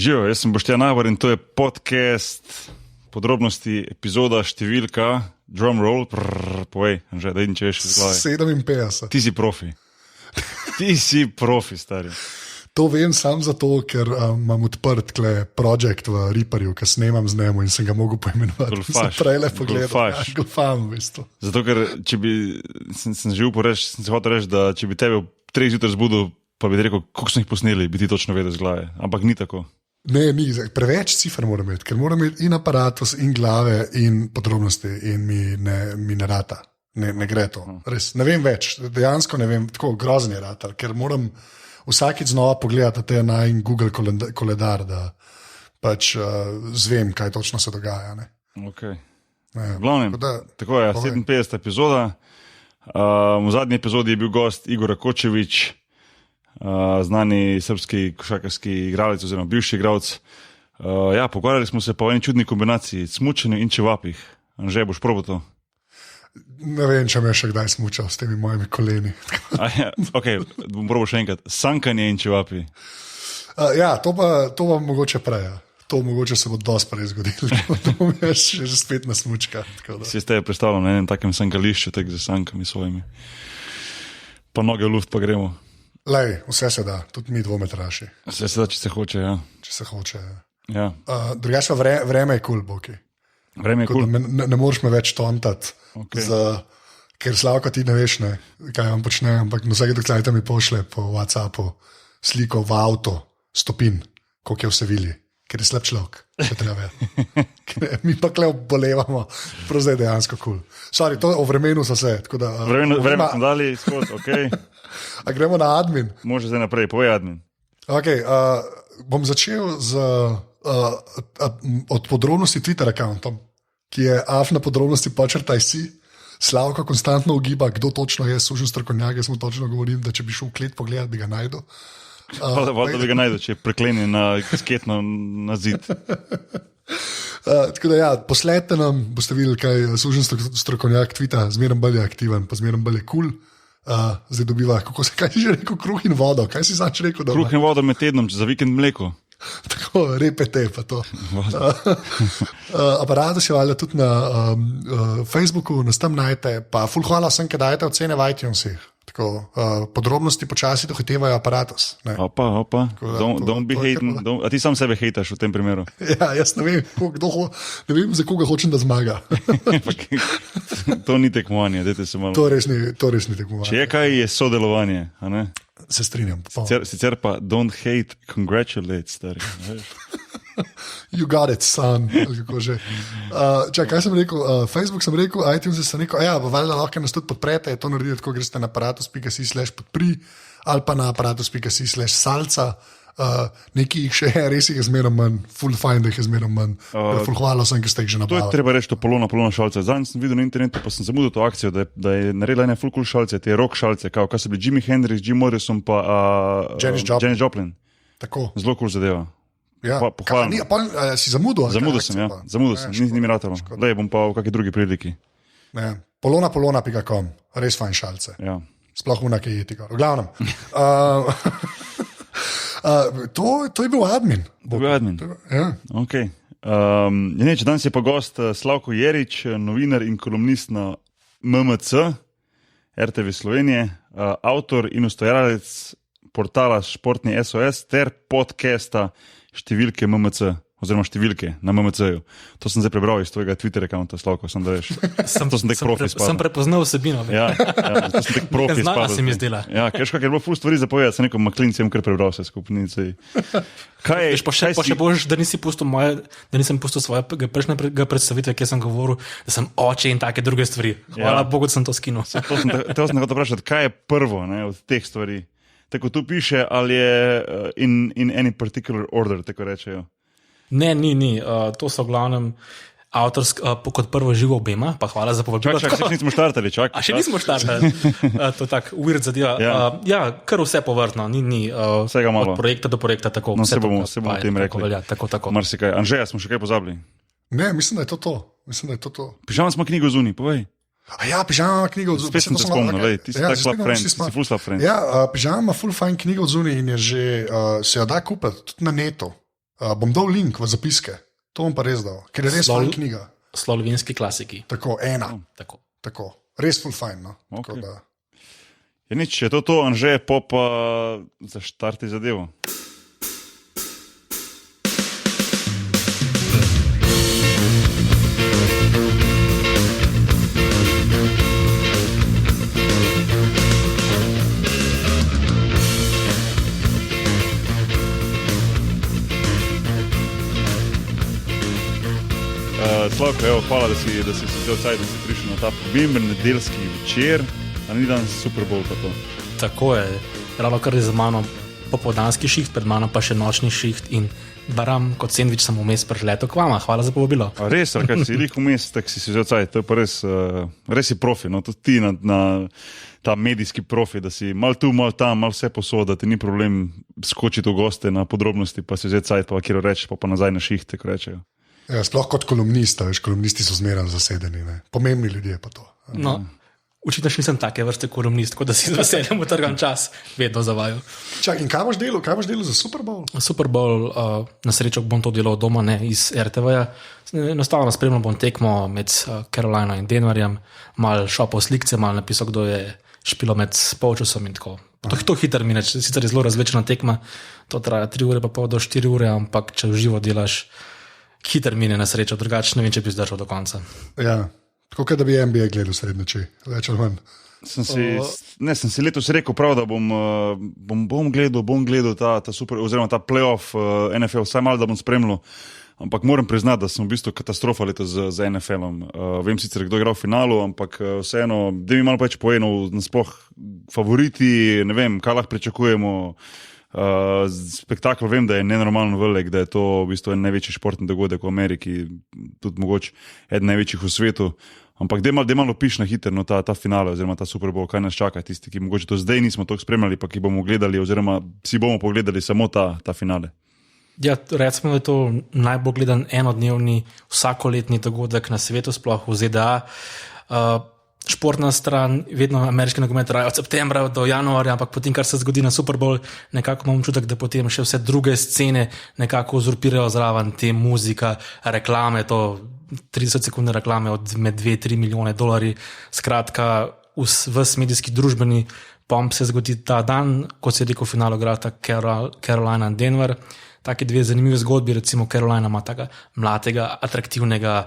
Živijo, jaz sem Boštjan Navor in to je podcast, podrobnosti, epizoda, številka, drumroll, povej, Anže, da in če veš iz glave. 57. Ti si profi. Ti si profi, stari. To vem samo zato, ker imam odprt projekt v Reaperju, ki snemam z njemu in sem ga mogel poimenovati. Golfaš. Prej le pogledal. Golfaš. Golfam, v bistvu. Zato, ker če bi, sem že sem se hotel reči, da če bi tebe v 3 zjutraj zbudil, pa bi ti rekel, koliko smo jih posneli, bi ti točno vedel z glave. Ampak ni tako. Ne, ni, preveč cifr moram imeti, ker moram imeti in aparatus, in glave, in podrobnosti, in mi ne rata. Ne gre to. Res, ne vem več, dejansko ne vem, tako grozen je rata, ker moram vsakič znova pogledati te na in Google koledar, da pač zvem, kaj točno se dogaja. Ne. Okay. Ne, Glavnem, tako je, 57. epizoda. V zadnji epizodi je bil gost Igor Rakočević, znani srpski košarkarski igralec oziroma bivši igralec. Pogovarjali smo se pa o eni čudni kombinaciji, smučanju in čevapih. Anže, boš probal to? Ne vem, če me še kdaj smučal s temi mojimi koleni. Ok, bom probal še enkrat. Sankanje in čevapi. To pa mogoče prej. To mogoče se bo dosti prej zgodilo. To bom jaz že spet na smučka. Si ste predstavljal na enem takem sankališču, tak za sankami svojimi. Pa noge v luft pa gremo. Lej, vse se da, tudi mi dvometraši. Vse se da, če se hoče, ja. Če se hoče, ja. Drugače pa vreme je cool, Boki. Vreme je cool. Ne moreš me več tontati, Okay. ker Slavko ti ne veš, kaj vam počne, ampak vsake dokajta mi pošle po WhatsAppu sliko v avto, stopin, koliko je v Sevilji, ker je slab človek, če treba ve. Mi pa kle obolevamo, prav zdaj dejansko cool. Sorry, to o vremenu so se. Vreme smo dali skozi, okej. A gremo na admin? Može zdaj naprej, povej admin. Okay, bom začel od podrobnosti Twitter accountom, ki je afna podrobnosti počrtaj si. Slavko konstantno ugiba, kdo točno je sužen strokovnjak. Jaz mu točno govorim, da če bi šel v klet pogledat, bi ga najdel. Valjda bi ga najdel, če je preklenjen na sketno na zid. Tako da posledite nam, boste videli, kaj je sužen strokovnjak Twitter, zmeraj bolj je aktiven, pa zmeraj bolj je cool. Zdaj dobiva, kaj si že rekel, kruh in vodo, kaj si zač rekel? Kruh in vodo med tednom, za vikend mleko. Tako, repete pa to. Aparatus je valjda tudi na Facebooku, nas tam najte, pa ful hvala vsem, ki dajete ocene v iTunesih. Tako, podrobnosti počasi dohitevajo aparatus. Opa, don't be hating. A ti sam sebe hejtaš v tem primeru? Ja, jaz ne vem, ne vem za koga hočem, da zmaga. To ni tekmovanje, dajte se malo. To res ni tekmovanje. Če je kaj, je sodelovanje, a ne? Se strinjam. Sicer pa don't hate, congratulate, stari. You got it, son. Kaj sem rekel? Facebook sem rekel, iTunes sem rekel, valjda lahko nas tudi podprete, to naredite, ko greste na aparatus.si/podpri ali pa na aparatus.si/salca. Nekaj jih še je, res jih je zmeraj manj, full fine, da jih je zmeraj manj. Full hvala vsem, ki ste jih že nabavili. To je treba reči, to polona šalce. Zadnjič sem videl na internetu, pa sem zamudil to akcijo, da je naredila ene full cool šalce, te rock šalce, kaj so bili Jimi Hendrix, Jim Morrison pa Janis Joplin. Tako. Zelo cool zadeva. Ja. Si zamudil? Zamudil sem, ni mi ratalo. Lej, bom pa v kakšni drugi priliki. Polona.com, res fajn šalce. Ja. Sploh unake jeti gor. V glavnem. To je bil admin. Ja. Okay. Danes je pa gost Slavko Jerič, novinar in kolumnist na MMC, RTV Slovenije, avtor in ustvarjalec portala Športni SOS ter podcasta Številke MMC, oziroma številke na MMC-ju. To sem zdaj prebral iz tvojega Twitter accounta, Slavko, sem da veš. Sem prepoznal vsebino. Ja, to sem tek profi spadal. Znala se mi zdela. Ja, ker je bilo ful stvari zapovedati, sem rekel, Maklin si kar prebral vse skupnice. Kaj je? Pa še boš, da nisem pustil svojega prejšnjega predstavitve, kjer sem govoril, da sem oče in take druge stvari. Hvala Bogu, da sem to skinul. To sem hotel vprašati, kaj je prvo od teh stvari? Tako tu piše, ali je in any particular order, tako rečejo. Ne, ni. To so v glavnem kot prvo živo obema, pa hvala za povabilo. Čak, še nismo štartali, čak. Še nismo štartali. To je tako weird zadeva. Kar vse povrtno, ni vsega malo. Od projekta do projekta tako. No, se bomo o tem rekli. Tako. Marsikaj. Anže, smo še kaj pozabili? Ne, mislim, da je to. Pižama smo knjigo zunaj, povej. Pižama ima knjigo od zunaj. Spet sem se spomnil, ti si tak slab friend, si full slab friend. Pižama ima full fine knjigo od zunaj in je že, se jo da kupiti tudi na netu. Bom dal link v zapiske, to bom pa res dal, ker je res fajn knjiga. Slovenski klasiki. Tako, ena. Tako. Res full fajn. No? Okay. Da... Je nič, je to, Anže, pa zaštarti zadevo. Slavko, evo, hvala, da si vzel cajt, da si prišel na ta pomemben nedeljski večer, a ni danes Super Bowl pa to. Tako je, ravno kar je za mano popoldanski šiht, pred mano pa še nočni šiht in baram kot sendvič sem vmes priletel k vama. Hvala za povabilo. A res, kaj si lik vmes, tak si vzel cajt, to je pa res si profi, no, to ti na ta medijski profi, da si mal tu, mal tam, mal vse posod, da ti ni problem skočiti v goste na podrobnosti, pa si vzel cajt, pa kjer rečeš, pa nazaj na šiht, tako rečejo. Ja, sploh kot kolumnista, veš, kolumnisti so zmeraj zasedeni, ne? Pomembni ljudje pa to. No, očitno nisem take vrste kolumnist, tako da si z veseljem utrgam čas, vedno za vaju. Čak, in kaj boš delal za Super Bowl? Super Bowl, na srečo bom to delal doma, ne iz RTV-ja. Enostavno spremljal bom tekmo med Carolino in Denverjem, mal šopal slikce, mal napisal, kdo je špilo med polčasom in tako. To hiter mi, sicer je zelo razvlečena tekma, to traja 3 ure pa pol do 4 ure, ampak če v živo delaš, hiter mine na srečo, drugače ne vem, če bi zdržal do konca. Ja, tako da bi NBA gledal srednje noči, več ali manj. Sem si letos rekel prav, da bom gledal ta super, oziroma ta playoff NFL, vsaj malo, da bom spremljal, ampak moram priznati, da sem v bistvu katastrofa letos z NFL-om. Vem sicer, kdo je igral v finalu, ampak vseeno, da mi malo več pojenov, nasploh favoriti, ne vem, kaj lahko pričakujemo. Spektakl vem, da je nenormalno velik, da je to v bistvu en največji športni dogodek v Ameriki, tudi mogoče eden največjih v svetu, ampak da malo piš na hiter, no, ta finale oziroma ta Super Bowl, kaj nas čaka, tisti, ki mogoče to zdaj nismo toliko spremljali, pa ki bomo gledali oziroma si bomo pogledali samo ta finale. Ja, recimo, da je to najbolj gledan enodnevni vsakoletni dogodek na svetu, sploh v ZDA. Športna stran, vedno ameriški nogomet traja od septembra do januarja, ampak potem, kar se zgodi na Super Bowl, nekako imam občutek, da potem še vse druge scene nekako uzurpirajo zraven, te muzika, reklame, to 30-sekundne reklame od med 2-3 milijone dolarji. Skratka, ves medijski družbeni pomp se zgodi ta dan, ko se je rekel v finalu igrata Carolina in Denver. Taki dve zanimivi zgodbi, recimo Carolina ima taka mladega, atraktivnega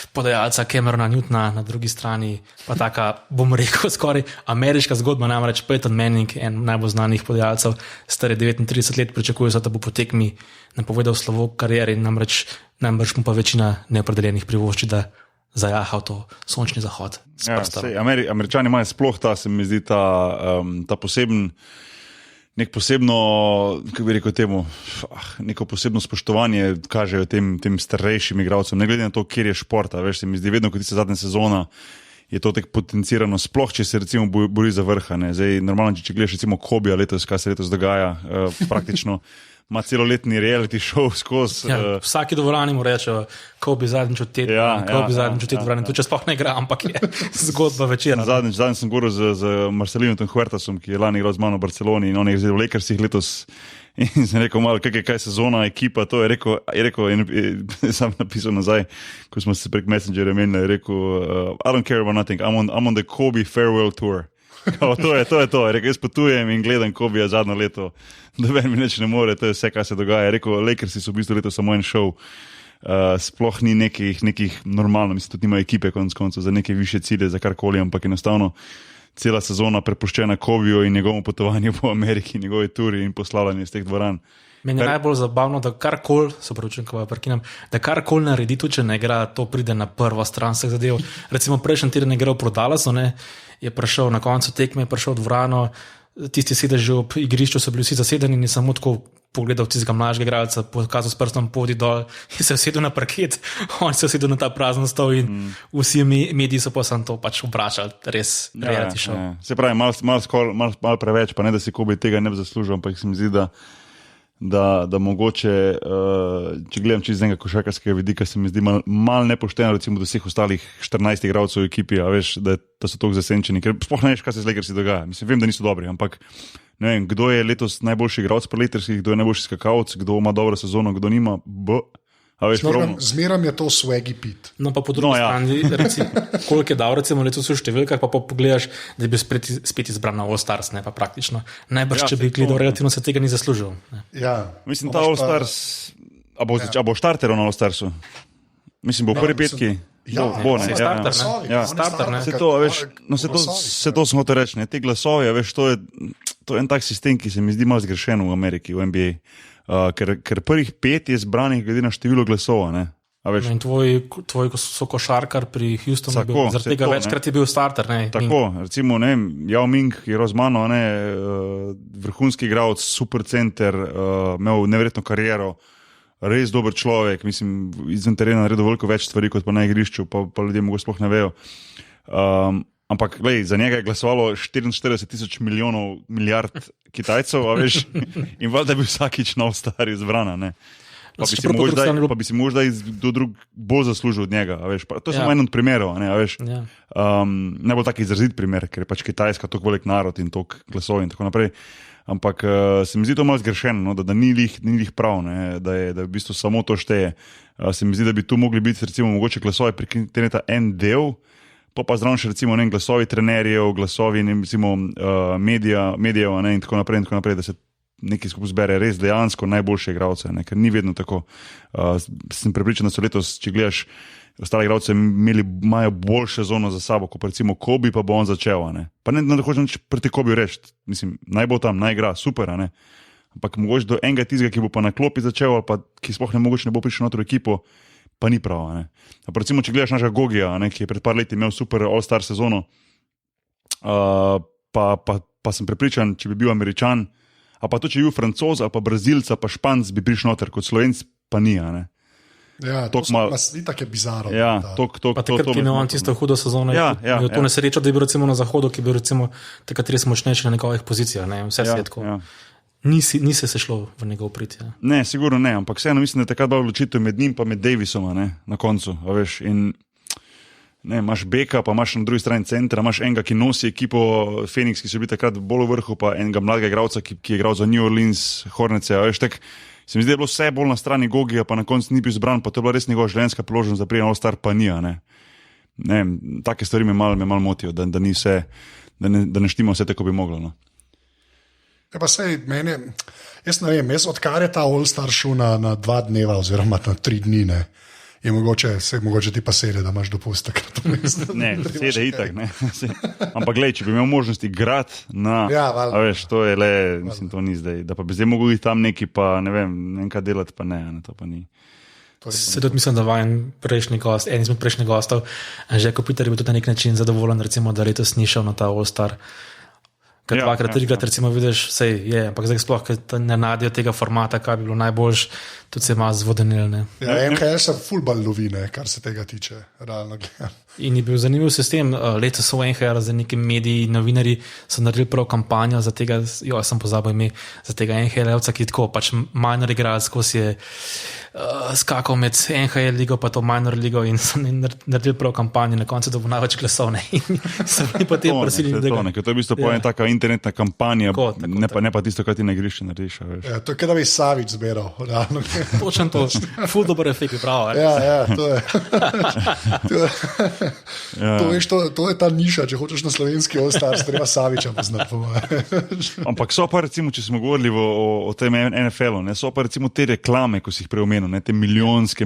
podajalca Camerona Newtona, na drugi strani pa taka, bom rekel, skoraj ameriška zgodba, namreč Peyton Manning, en najbolj znanih podajalcev, star je 39 let, pričakuje se, da bo po tekmi napovedal slovo karieri, namreč mu pa večina neopredeljenih privošči, da zajahal to sončni zahod. Ja, Američani imajo sploh ta, se mi zdi, ta poseben nek posebno, kako bi rekel temu, neko posebno spoštovanje kažejo tem starejšim igralcem, ne glede na to, kjer je športa, veš, se mi zdi vedno, kot tista zadnja sezona, je to tek potencirano, sploh, če se recimo bori za vrha, ne, zdaj normalno, če gledaš recimo Kobija letos, kaj se letos dogaja, praktično ima celoletni reality show skozi. Ja, vsaki dvorani mu rečejo, Kobe zadnjič v tej dvorani, to če sploh ne igra, ampak je zgodba večera. Zadnjič sem govoril z Marcelinom Huertasom, ki je lani igral z mano v Barceloni in on je zdaj v Lakersih letos in sem rekel malo, kaj sezona, ekipa, to je rekel, sam napisal nazaj, ko smo se prek Messengerja menili, je rekel, I don't care about nothing, I'm on the Kobe farewell tour. To je to. Rekel, jaz potujem in gledam Kobija zadnjo leto, da ven mi nič ne more, to je vse, kaj se dogaja. Rekel, Lakersi so v bistvu leto samo en šov, sploh ni nekih normalno, mislim, tudi nima ekipe konec koncev za neke više cilje, za karkoli, ampak enostavno cela sezona prepuščena Kobiju in njegovemu potovanju po Ameriki, njegove turi in poslavljanje iz teh dvoran. Meni je najbolj zabavno, da karkoli naredi, tudi če ne igra, to pride na prvo stran vseh zadev. Recimo prejšnji teden je igral proti Dallasu, je prišel na koncu tekme, je prišel v dvorano, tisti sedeži ob igrišču so bili vsi zasedeni in samo tako pogledal tistega mlajšega igralca, pokazal s prstom podi dol in se usedel na parket, on se usedel na ta prazen stol in vsi mediji so pa sam to pač obračali, res reality show. Ja. Se pravi, malo preveč, pa ne, da si Kobe tega ne bi zaslužil, ampak se mi zdi, da mogoče, če gledam čez enega košarkarskega vidika, se mi zdi malo nepošteno recimo do vseh ostalih 14 igralcev v ekipi, a veš, da so toliko zasenčeni, ker sploh ne veš, kaj se z Lakersi dogaja. Mislim, vem, da niso dobri, ampak ne vem, kdo je letos najboljši igralec preletterskih, kdo je najboljši skakalec, kdo ima dobro sezono, kdo nima. Zmeram je to swaggy pit. No, pa po drugi strani, koliko je dal, recimo, letos v številkah, pa pogledaš, da je bil spet izbran na All-Stars, ne pa praktično. Najbrž, če bi gledal, relativno se tega ni zaslužil. Ne. Ja. Mislim, ta All-Stars, a bo štarter na All-Starsu? Mislim, bo v prvi petki. Bo, ne. Starter, ne. Starter, ne. Se to smo hotel reči, ne. Te glasove, veš, to je en tak sistem, ki se mi zdi malo zgrešen v Ameriki, v NBA. Ker prvih 5 je zbranih glede na število glasov. In tvoj košarkar pri Houstonu je bil zaradi tega večkrat je bil starter. Ne? Tako, recimo, Yao Ming je Rozmano, vrhunski igralec, super center, imel neverjetno kariero, res dober človek, mislim, izven terena naredil veliko več stvari kot pa na igrišču, pa ljudje mogoče sploh ne vejo. Ampak za njega je glasovalo 44 000 milijard Kitajcev, veš, in valjda bi vsakič nov star izbrana. Pa bi si možda kdo drug bolj zaslužil od njega. Veš, to je samo en od primerov. Najbolj tak izrazit primer, ker je pač Kitajska tako velik narod in toliko glasov in tako naprej. Ampak se mi zdi to malo zgrešeno, da ni lih prav, da je v bistvu samo to šteje. Se mi zdi, da bi tu mogli biti recimo mogoče glasovi prek interneta en del, pa zraven še recimo glasovi trenerjev, glasovi medijev in tako naprej, da se nekaj skupaj zbere res dejansko najboljše igralce, ker ni vedno tako. Sem prepričan, da so letos, če gledaš, ostale igralce imajo boljše zono za sabo, kot recimo Kobe, pa bo on začel. Pa ne hočem proti Kobe reči, mislim, naj bo tam, naj igra, super, ampak mogoče do enega tizga, ki bo pa na klopi začel, ali pa ki sploh ne bo prišel na to ekipo, pa ni prav. Recimo, če gledaš našega Gogija, ki je pred par leti imel super All-Star sezono, pa sem prepričan, če bi bil Američan, ali pa to, če bi bil Francoz, ali pa Brazilca, pa Španc bi prišel noter, kot Slovenc pa ni. Ja, to je tako bizarno. Ja, pa takrat je imel on tisto hudo sezono. To nesrečo, da je bil recimo na Zahodu, ki je bil recimo takrat res močnejši na njegovih pozicijah. Vse se je tako. Ni se šlo v njegov prid. Ne, sigurno ne, ampak vseeno mislim, da je takrat bila odločitev med njim pa med Davisom na koncu. Veš, in imaš Beka, pa imaš na drugi strani centra, imaš enega, ki nosi ekipo Phoenix, ki so bili takrat bolj v vrhu, pa enega mladega igralca, ki je igral za New Orleans Hornets. Veš, tak, se mi zdi, da je bilo vse bolj na strani Gogija, pa na koncu ni bil izbran, pa to je bila res njegova življenjska priložnost za prijem All-Star, pa ni. Take stvari me malo motijo, da ni vse, da ne štima vse tako bi moglo. Pa sej, jaz ne vem, odkar je ta All-Star šel na 2 dneva oziroma na 3 dni, je mogoče ti pa sede, da imaš dopust takrat. Ne, sede itak, ne. Ampak glej, če bi imel možnost igrati veš, to je le, mislim, to ni zdaj, da pa bi zdaj mogli tam neki pa, ne vem kaj delati, pa ne, to pa ni. Se tudi mislim, da en izmed prejšnjih gostov, Željko Peter, je bil tudi na nek način zadovoljen, recimo, da letos ni šel na ta All-Star. Ker 2-krat, 3-krat, recimo, vidiš, sej je, ampak zdaj sploh, ker ne nadijo tega formata, kaj bi bilo najboljš, tudi se ima zvodenil. MKL so fulbal lovine, kar se tega tiče, realno gledam. In je bil zanimiv sistem, letos so v NHL za neki mediji, novinari so naredili prav kampanjo za tega, sem pozabil ime, za tega NHL-evca, ki tako pač minor igralec, skozi je skakal med NHL ligo pa to minor ligo in so naredili prav kampanjo, na koncu dobil največ glasov, in so bili potem prosili. To je v bistvu taka internetna kampanja, ne pa tisto, kar ti na igrišču narediš. To je, kaj da bi Savič zberal, realno. Točno to, ful dober efekt, prav. To je. To je ta niša, če hočeš na slovenski All-Star, treba Saviča poznati. Ampak so pa recimo, če smo govorili o tem NFL-u, so pa recimo te reklame, ko si jih preomenil, te milijonske,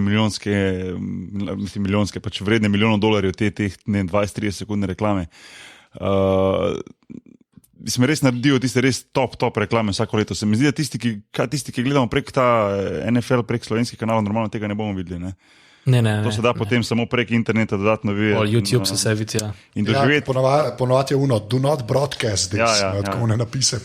pač vredne milijonov dolarjev, te 20-30 sekundne reklame. Smo res naredili tiste res top reklame vsako leto. Se mi zdi, da tisti, ki gledamo prek ta NFL, prek slovenskih kanalov, normalno tega ne bomo videli. Ne, to se da potem samo prek interneta dodatno videti. YouTube se vidi, In doživeti. Ponovati je do not broadcast this, tako ne napise.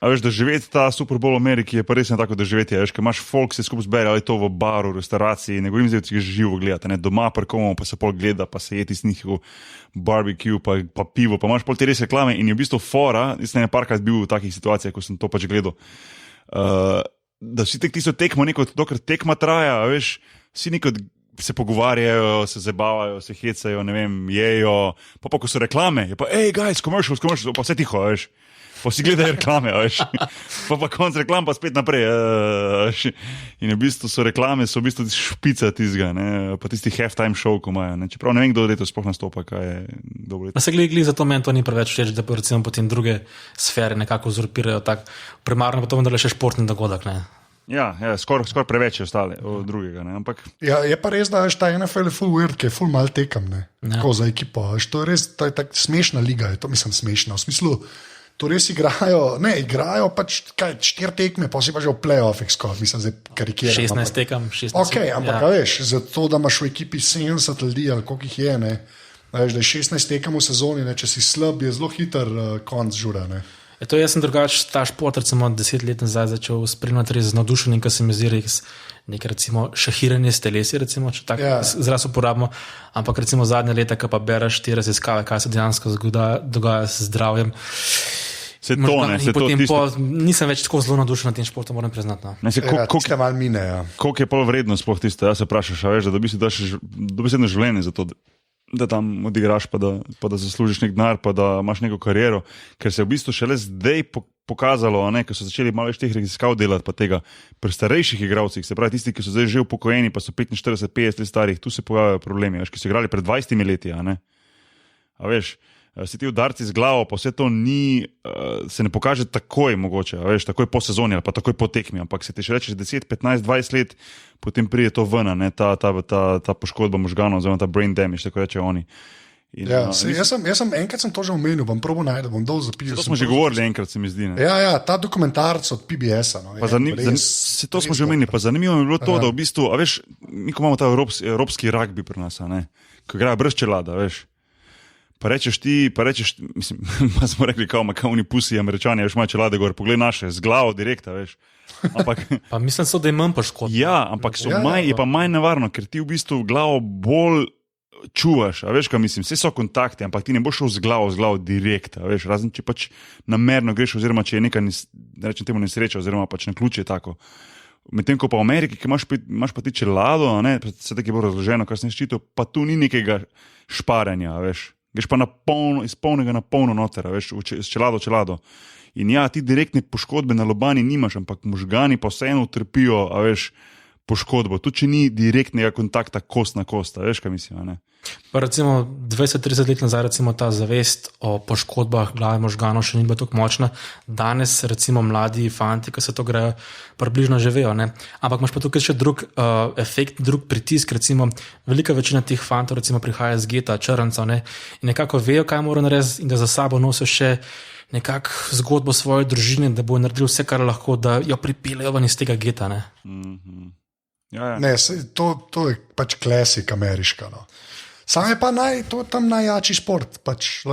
Veš, doživeti ta Super Bowl v Ameriki je pa res ne tako doživeti. Veš, ker imaš folk se skupaj zbere, ali to v baru, restauraciji, ne govorim zdaj, če ga živo gledate, doma prkomo, pa se pol gleda, pa se jeti s njihov barbecue, pa pivo, pa imaš pol te res reklame in je v bistvu fora, jaz ne parkrat bil v takih situacijah, ko sem to pač gledal. Da vsi tisto tekmo, dokler tekma traja, veš, vsi se pogovarjajo, se zabavajo, se hecajo, ne vem, jejo, pa ko so reklame, je pa, hey guys, commercials, pa vse tiho, veš. pa vsi gledajo reklame, veš. Pa konc reklam pa spet naprej. Veš. In v bistvu so reklame, so v bistvu špica tizga, ne, pa tisti halftime show, ko imajo, ne. Čeprav ne vem, kdo letos sploh nastopa, kaj je dobro leto. Pa se gledi, zato meni to ni preveč všeč, da recimo potem druge sfere nekako uzurpirajo tak, primarno pa to vendar le še športni dogodek, ne. Ja, skoraj preveč je ostale od drugega. Ne? Ampak... Ja, je pa res, da ta NFL je full weird, ki je full mal tekam, ne. Tako za ekipo. To je res, to je tak smešna liga, je to mislim smešno. V smislu, to res igrajo pač 4 tekme, pa si pa že v playoffih skoraj, mislim, zdaj karikiram. 16 tekam, 16. Ok, ampak veš, zato da imaš v ekipi 70 ljudi ali koliko jih je, ne. Veš, da je 16 tekem v sezoni, ne, če si slab, je zelo hiter konc žura, ne. To jaz sem drugače ta šport, recimo 10 let nazaj začel spremljati res z navdušenjem, ker se mi zdi res nekaj recimo šahiranje s telesi, recimo, če tako izraz uporabimo, ampak recimo zadnje leta, ko pa bereš te raziskave, kaj se dejansko dogaja s zdravjem. Nisem več tako zelo navdušen na tem športu, moram priznati. No. Koliko je pol vrednost sploh tisto, ja se vprašaš, veš, da dobiš jedno življenje za to, da tam odigraš, pa da zaslužiš nek denar, pa da imaš neko kariero, ker se je v bistvu šele zdaj pokazalo, ko so začeli malo več teh raziskav delati, pa tega pri starejših igralcih, se pravi tisti, ki so zdaj že upokojeni, pa so 45-50 let starih, tu se pojavljajo problemi, veš, ki so igrali pred 20 leti, a veš, si ti udarci z glavo, pa vse to se ne pokaže takoj mogoče, veš, takoj po sezoni ali pa takoj po tekmi, ampak se ti še rečeš 10, 15, 20 let, potem pride to ven, ta poškodba možganov, oziroma ta brain damage, tako reče oni. Jaz sem enkrat to že omenil, bom probo najde, bom dol zapisal. To smo že govorili enkrat, se mi zdi. Ne? Ja, ta dokumentarc od PBS-a. No, to smo že omenili, pa zanimivo mi je bilo to, da v bistvu, a veš, mi ko imamo ta evropski rugby pri nas, ko igrajo brez čelada, veš. Pa rečeš, mislim, pa smo rekli, kao oni pusi Američani, veš, imajo čelade gor, poglej naše, z glavo direkta, veš. Ampak, pa mislim, da je manj poškodb. Ja, ampak je pa manj nevarno, ker ti v bistvu glavo bolj čuvaš, a veš, kaj mislim, vse so kontakti, ampak ti ne boš šel z glavo direkta, veš, razen če pač namerno greš, oziroma če je neka, da rečem temu nesreča, oziroma pač na ključe tako. Medtem ko pa v Ameriki, ki imaš pa ti čelado, vse tako je bolj razloženo, kar sem ščitil, pa tu ni nekega šparanja, veš. Greš pa iz polnega na polno noter, veš, s čelado. In ja, ti direktne poškodbe na lobani nimaš, ampak možgani pa vseeno utrpijo, a veš, poškodbo. Tudi če ni direktnega kontakta kost na kost, veš, kaj mislim, ne? Pa recimo 20-30 let nazaj recimo ta zavest o poškodbah glave možganov še ni bila tako močna. Danes recimo mladi fanti, ki se to grejo, približno že vejo, ne? Ampak imaš pa tukaj še drug efekt, drug pritisk, recimo velika večina teh fantov recimo prihaja z geta, črncev, ne? In nekako vejo, kaj mora narediti in da za sabo nosijo še nekako zgodbo svoje družine, da bo naredil vse, kar lahko, da jo pripeljejo ven iz tega geta, ne? Ja. Ne, to je pač klasik ameriška, no. Sam je pa tam najjači šport, pač,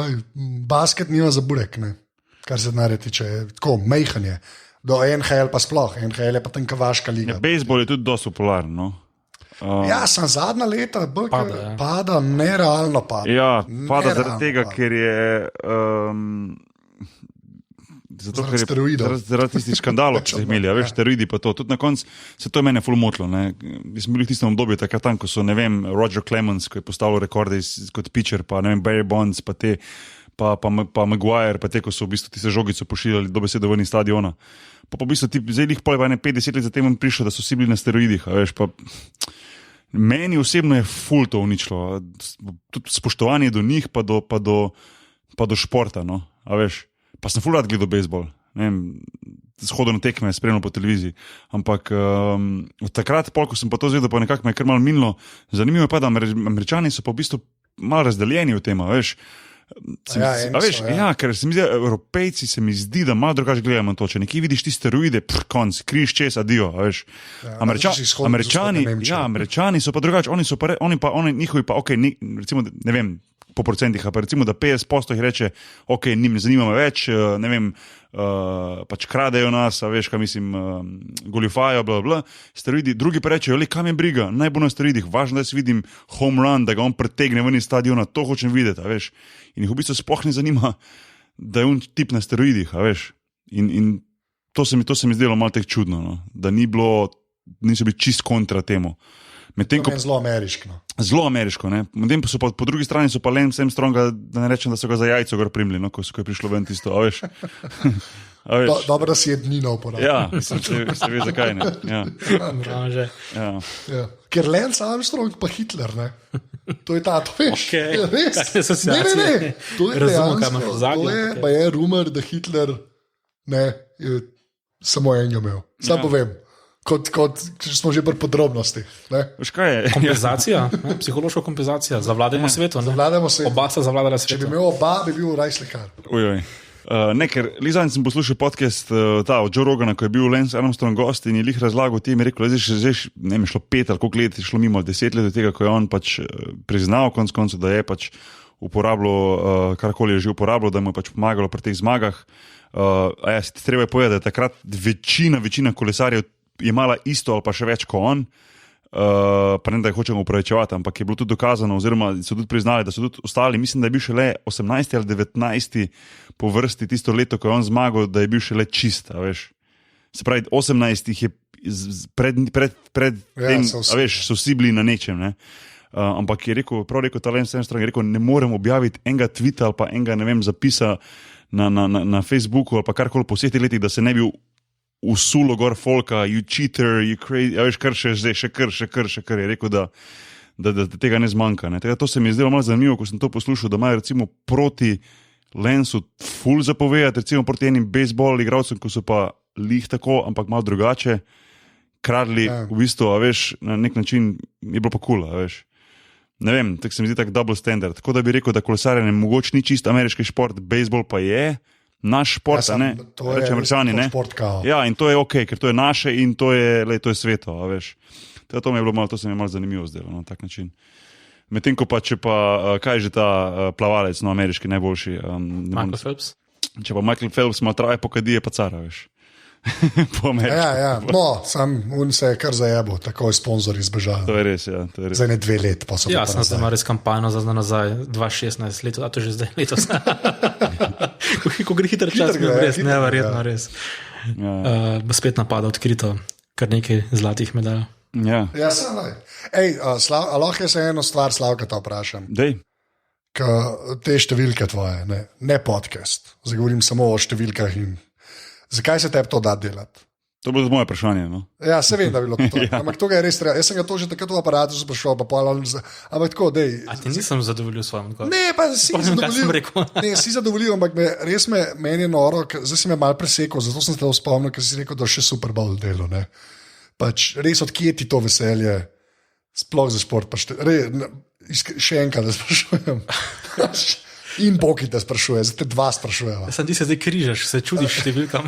basket nima za burek, ne, kar se naredi, če je tako mejhanje, do NHL pa sploh, NHL je pa tenka vaška liga. Ja, bejzbol je tudi dosti popularen, no. Ja, sem zadnja leta, pada, nerealno pada. Ja, pada zaradi tega, ker je... Zaradi tistih škandalov, ki so jih imeli, veš, steroidi pa to. Tudi na koncu se to je mene ful motilo. Mi smo bili v tistem obdobju, takrat tam, ko so, ne vem, Roger Clemens, ko je postavil rekorde kot pitcher, pa ne vem, Barry Bonds, pa pa Maguire, pa te, ko so v bistvu tiste žogice pošiljali do besede ven iz stadiona. Pa v bistvu ti zdaj jih pol 50 let zatem prišlo, da so vsi bili na steroidih, a veš, pa... Meni osebno je ful to uničilo. Tudi spoštovanje do njih, pa do športa, no, a veš. Pa sem ful rad gledal bejzbol, ne vem, shodil na tekme, spremljal po televiziji, ampak od takrat, ko sem pa to zvedel, pa nekako me je kar malo minilo, zanimivo je pa, da Američani so pa v bistvu malo razdeljeni v tem, a veš. Ker se mi zdi, Evropejci se mi zdi, da malo drugače gledamo to, če nekje vidiš ti steroide, konc, križ, čez, adijo, a veš. Američani so pa drugače, oni njihovi pa, recimo, ne vem, po procentih, pa recimo, da 50% jih reče, njim ne zanima me več, ne vem, pač kradejo nas, a veš, kaj mislim, goljufajo, blablabla, steroidi, drugi pa rečejo, kam je briga, naj bo na steroidih, važno, da si vidim home run, da ga on pretegne ven iz stadiona, to hočem videti, a veš, in jih v bistvu sploh ne zanima, da je on tip na steroidih, a veš, in to se mi zdelo malo tek čudno, no? Da niso bili čist kontra temu. Medtem ko Zelo ameriško. zelo ameriško, ne. Medtem pa so po drugi strani so pa Lance Armstronga, da ne rečem, da so ga za jajco gor primili, no, ko je prišlo ven tisto, a veš. Dobro, da si je dnina uporabil. Ja, mislim, se ve zakaj ne. Ja. Ja. Ja. Ker Lance Armstrong pa Hitler, ne? To je ta, to veš. Okej. Res. Kakšne asociacije? Ne. To je Razumem, kaj dejansko, imaš v ozadju, to je, okej. pa je rumor, da Hitler ne, je samo enega imel. Sam Ja. povem, kot smo že pri podrobnostih. Ne? Veš kaj je? Kompenzacija, ne? Psihološka kompenzacija, zavladajmo svetu. Ne? Vladamo se. Oba sta zavladala Če bi svetu. imel oba, bi bil raj slikar. Ojoj. Ne, ker Lizan sem poslušal podcast od Joe Rogana, ko je bil Lance Armstrong gost in je lih razlagal tem, je rekel, da je ne vem, šlo 5 ali koliko let, je šlo mimo 10 let od tega, ko je on pač priznal konec koncev, da je pač uporabljal karkoli je že uporabljal, da mu je pač pomagalo pri teh zmagah. A ja, treba je povedati, da je takrat večina kolesarjev imala isto ali pa še več kot on. Pa ne da jih hočemo upravičevati, ampak je bilo tudi dokazano, oziroma so tudi priznali, da so tudi ostali, mislim, da je bil šele 18 ali 19 po vrsti tisto leto, ko je on zmagal, da je bil šele čist, a veš. Se pravi, 18 jih je pred tem, so vsi. a veš, so vsi bili na nečem, ne. Ampak je rekel, prav rekel ta Lance Armstrong, je rekel, ne morem objaviti enega tweeta ali pa enega, ne vem, zapisa na Facebooku ali pa karkoli po vseh teh letih, da se ne bi usulo gor folka, you cheater, you crazy, a veš, kar še zdaj, še kar je rekel, da tega ne zmanjka. Ne. Tega, to se mi je zdelo malo zanimivo, ko sem to poslušal, da imajo recimo proti Lensu ful zapovedati, recimo proti enim bejzbol igralcem, ko so pa lih tako, ampak malo drugače, kradli v bistvu, a veš, na nek način je bilo pa kul, a veš. Ne vem, tako se mi zdi tak double standard. Tako da bi rekel, da kolesarjenje mogoče ni čist ameriški šport, bejzbol pa je naš šport, a ne, rečem američani, ne. Šport kao. Ja, in to je ok, ker to je naše in to je sveto, a veš. Teda to mi je bilo malo, to se mi je malo zanimivo zdelo, na tak način. Medtem ko pa, če pa, kaj je že ta plavalec, no, ameriški najboljši? Michael Phelps. Če pa Michael Phelps ima traje pokadije, pa cara, veš. Po ameriški. Ja, no, sam un se je kar zajebo, tako je sponzorji zbežali. To je res, ja. To je res. Za ne 2 let, pa so Ja, pa sem nazaj. se imel res kampanjo za nazaj, 2016 leto, a to že zdaj letos. Ko gre hiter čas, Hitro gre, res hitro, neverjetno, ja. res. Ja. Spet napada odkrito, kar nekaj zlatih medalj. Ja. Ja, sem, ej, a lahko jaz eno stvar, Slavka, te vprašam. Dej. Te številke tvoje, ne podcast. Zdaj govorim samo o številkah in zakaj se tebi to da delati? To je bilo moje vprašanje, no. Ja, se vem, da je bilo to. Ja. Ampak to je res treba. Jaz sem ga to že takrat v aparatu sprašoval, pa pol, ampak tako, dej. A ti nisem zadovoljil s svojim odgovorom? Ne, pa si Spomnim, kaj sem zadovoljil. rekel. Ne, si zadovoljil, ampak meni je noro, zdaj si me mal presekal, zato sem se te spomnil, ker si rekel, da še Super Bowl delo. Ne? Pač res odkje ti to veselje, sploh za šport. Še enkrat, da sprašujem. In Boki te sprašuje, zdaj te 2 sprašujejo. Sam ti se zdaj križaš, se čudiš številkam.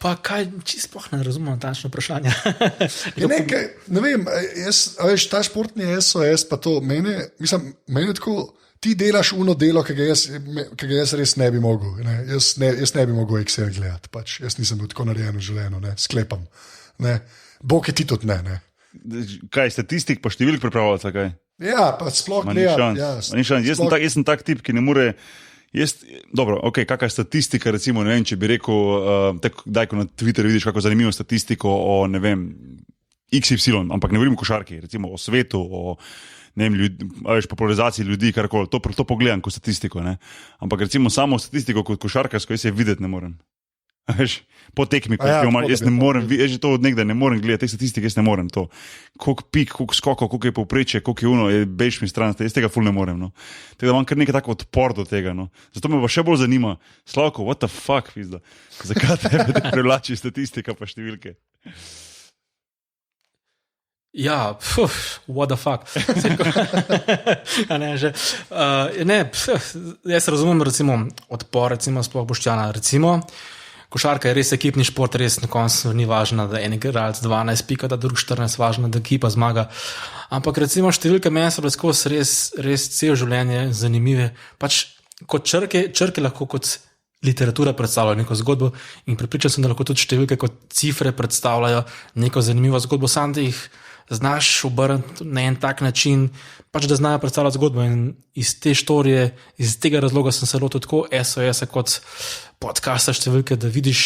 Pa kaj, čisto sploh ne razumem natančno vprašanje. Ne vem, veš, ta športni SOS, pa to meni tako, ti delaš uno delo, ki ga jaz res ne bi mogel. Ne? Jaz ne bi mogel Excel gledati, pač. Jaz nisem bil tako narejen v življenju, ne? Sklepam. Ne? Boki ti tudi ne. Kaj, statistik pa številk pripravljati, kaj? Ja, pa sploh Ma ne. ni šans. Ma ni šans. Jaz sem tak tip, ki ne more. Dobro, ok, kakšna statistika, recimo, ne vem, če bi rekel, daj, ko na Twitterju vidiš kako zanimivo statistiko o, ne vem, XY, ampak ne govorim o košarki, recimo o svetu, o, ne vem, veš, popularizaciji ljudi, karkoli, to pogledam kot statistiko, ne. Ampak recimo samo statistiko kot košarkarsko, jaz je videti ne morem. Veš, po tekmi, jaz ne morem, jaz že to od nekdaj ne morem gledati, te statistike jaz ne morem to. Koliko pik, koliko skokov, koliko je povprečje, koliko je uno, je bež mi stran, jaz tega ful ne morem. No. Tako da imam kar nekaj tako odpor do tega. No. Zato me pa še bolj zanima, Slavko, what the fuck, pizda, zakaj tebe privlači statistika pa številke? Ja, what the fuck. Jaz razumem recimo odpor, recimo sploh Boštjana, recimo. Košarka je res ekipni šport, res na koncu ni važno, da en igralec 12 pika, da drug 14, važno, da ekipa zmaga. Ampak recimo številke meni so skozi res cel življenje zanimive. Pač kot črke lahko kot literatura predstavljajo neko zgodbo in prepričan sem, da lahko tudi številke kot cifre predstavljajo neko zanimivo zgodbo, sam da jih znaš obrniti na en tak način, pač da znajo predstavljati zgodbo in iz te štorije, iz tega razloga sem se lotil tako SOS-a kot podcasta številke, da vidiš,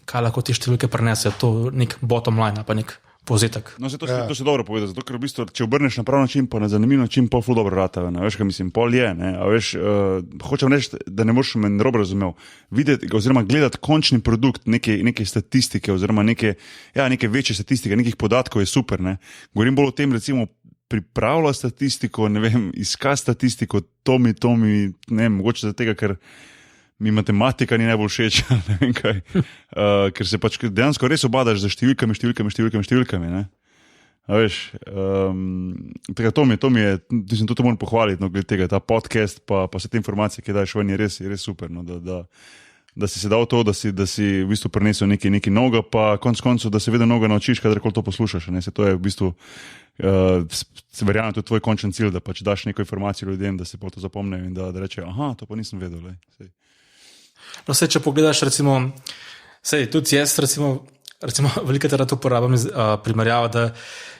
kaj lahko te številke prenesejo, to nek bottom line, pa nek povzetek. No, to se dobro poveda, zato ker v bistvu, če obrneš na prav način, pa na zanimiv način, pol ful dobro rata, veš, kaj mislim, pol je, ne, a veš, hočem reči, da ne boš me narobe razumel, videti oziroma gledati končni produkt neke statistike oziroma neke večje statistike, nekih podatkov je super, ne. Govorim bolj o tem, recimo, pripravlja statistiko, ne vem, iska statistiko, to mi, ne vem, mogoče zato tega, ker mi matematika ni najbolj všeč, ne vem kaj, ker se pač dejansko res obadaš za številkami, ne? A veš, tega to mi je, mislim, to moram pohvaliti, no, glede tega, ta podcast, pa vse te informacije, ki daš ven, je res super, no, da si se dal to, da si v bistvu prinesel nekaj novega, pa konc koncev, da se vedno novega naučiš, kadarkoli to poslušaš, ne, se to je v bistvu, verjamem, to je tvoj končen cilj, da pač daš neko informacijo ljudem, da se pa to zapomnejo in da rečejo, aha, to pa nisem vedel, lej, sej. No, če pogledaš, recimo, tudi jaz, recimo veliko rad uporabljam primerjavo, da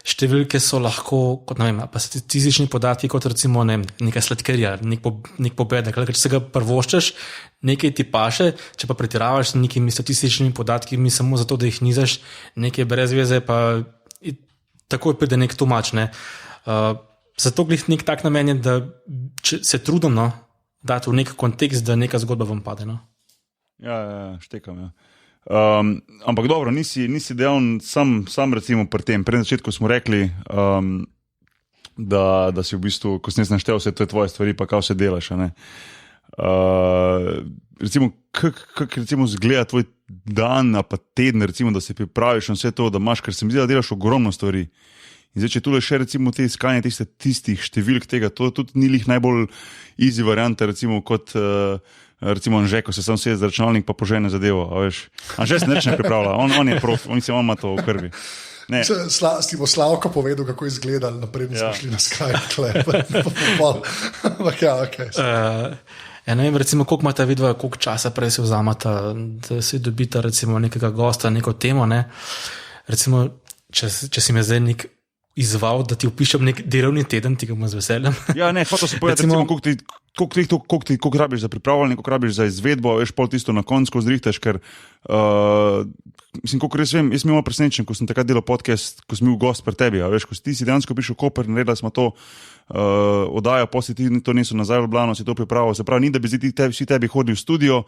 številke so lahko, kot ne vem, pa statistični podatki, kot recimo neka sladkarija, nek pobedek, ker če se ga prvoščaš, nekaj ti paše, če pa pretiravaš s nekimi statističnimi podatki, samo zato, da jih nizaš, nekaj brez veze, pa takoj pride nek tumač, ne. Zato glih nek tak namen je, da se trudim, no, dati v nek kontekst, da neka zgodba vam pade, no. Ja, štekam, ja. Ampak dobro, nisi dejavn sam recimo pri tem. Pred začetku smo rekli, da si v bistvu, ko si naštel vse to tvoje stvari, pa kaj vse delaš, ne. Recimo, kako recimo zgleda tvoj dan, pa teden, recimo, da se pripraviš na vse to, da imaš, ker se mi zdi, da delaš ogromno stvari. In zdaj, če tule še recimo te iskanje tistih številk tega, to tudi ni lih najbolj easy varianta, recimo kot recimo Anže, ko se sam sedi za računalnik pa požene zadevo, a veš. Anže se nič ne pripravlja, on je prof, on ima to v krvi. Si bo Slavko povedal, kako je izgledal, naprej smo šli na Skype. Ampak ja, okej. Ne vem, recimo, koliko imata vidva, koliko časa prej se vzamata, da si dobita recimo nekega gosta, neko temo, ne. Recimo, če si me zdaj nek izval, da ti opišem nek delovni teden, ti ga bom z veseljem. Ja, ne, hotel sem povedati, recimo, koliko rabiš za pripravljanje, koliko rabiš za izvedbo, veš, pol tisto na koncu, ko zrihtaš, ker mislim, koliko res vem, jaz sem imel presenečen, ko sem takrat delal podcast, ko sem bil gost pri tebi, a veš, ko si ti dejansko prišel v Koper, naredili smo to oddajo, posle ti to niso nazaj v Ljubljano, si to pripravil, se pravi, ni da bi vsi tebi hodili v studio,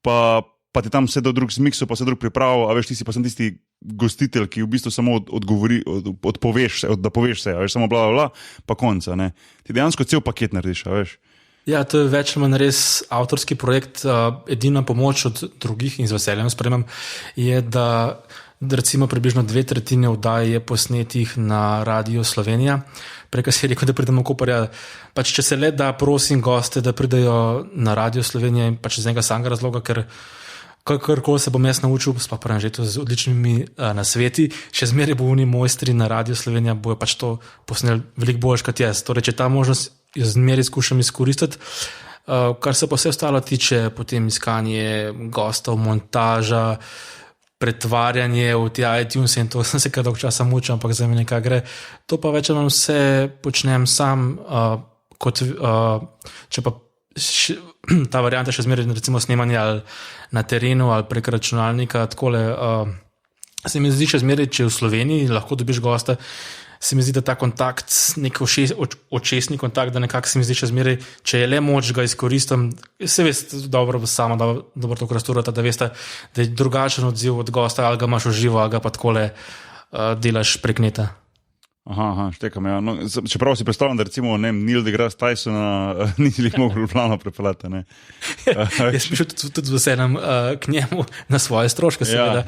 pa ti tam vse do drug zmiksel, pa vse drug pripravil, a veš, ti si pa sem tisti gostitelj, ki v bistvu samo odpoveš, da poveš vse, a veš, samo bla, pa konca, ne. Ti dejansko cel paket narediš, a veš. Ja, to je več ali manj res avtorski projekt, edina pomoč od drugih in z veseljem spremem je, da recimo približno 2/3 oddaj je posnetih na Radio Slovenija, preka si je rekel, da pridemo v Koperja, pač če se le da prosim goste, da pridejo na Radio Slovenija in pač iz enega samega razloga, ker karkoli se bom jaz naučil, pa pravim že to z odličnimi nasveti, še zmeraj bo oni mojstri na Radio Slovenija, bojo pač to posneli veliko boljš kot jaz. Torej, če ta možnost zmeraj skušam izkoristiti, kar se pa vse ostalo tiče, potem iskanje gostov, montaža, pretvarjanje v te iTunes in to sem se kar dolgo časa mučil, ampak za me nekaj gre. To pa več ali manj vse počnem sam, če pa ta varianta še zmeraj recimo snemanje ali na terenu ali prek računalnika, takole, se mi zdi še zmeraj, če v Sloveniji lahko dobiš gosta, se mi zdi, da ta kontakt, nek očesni kontakt, da nekako se mi zdi še zmeraj, če je le moč ga izkoristim, se veste dobro sama, dobro to krasturata, da veste, da je drugačen odziv od gosta, ali ga imaš v živo, ali ga pa takole delaš prek neta. Aha, štekam, ja. No, čeprav si predstavljam, da recimo, ne vem, Neil deGrasse Tysona ni jih mogel v Ljubljano prepeljati, ne. Jaz sem šel tudi z veseljem k njemu na svoje stroške, seveda.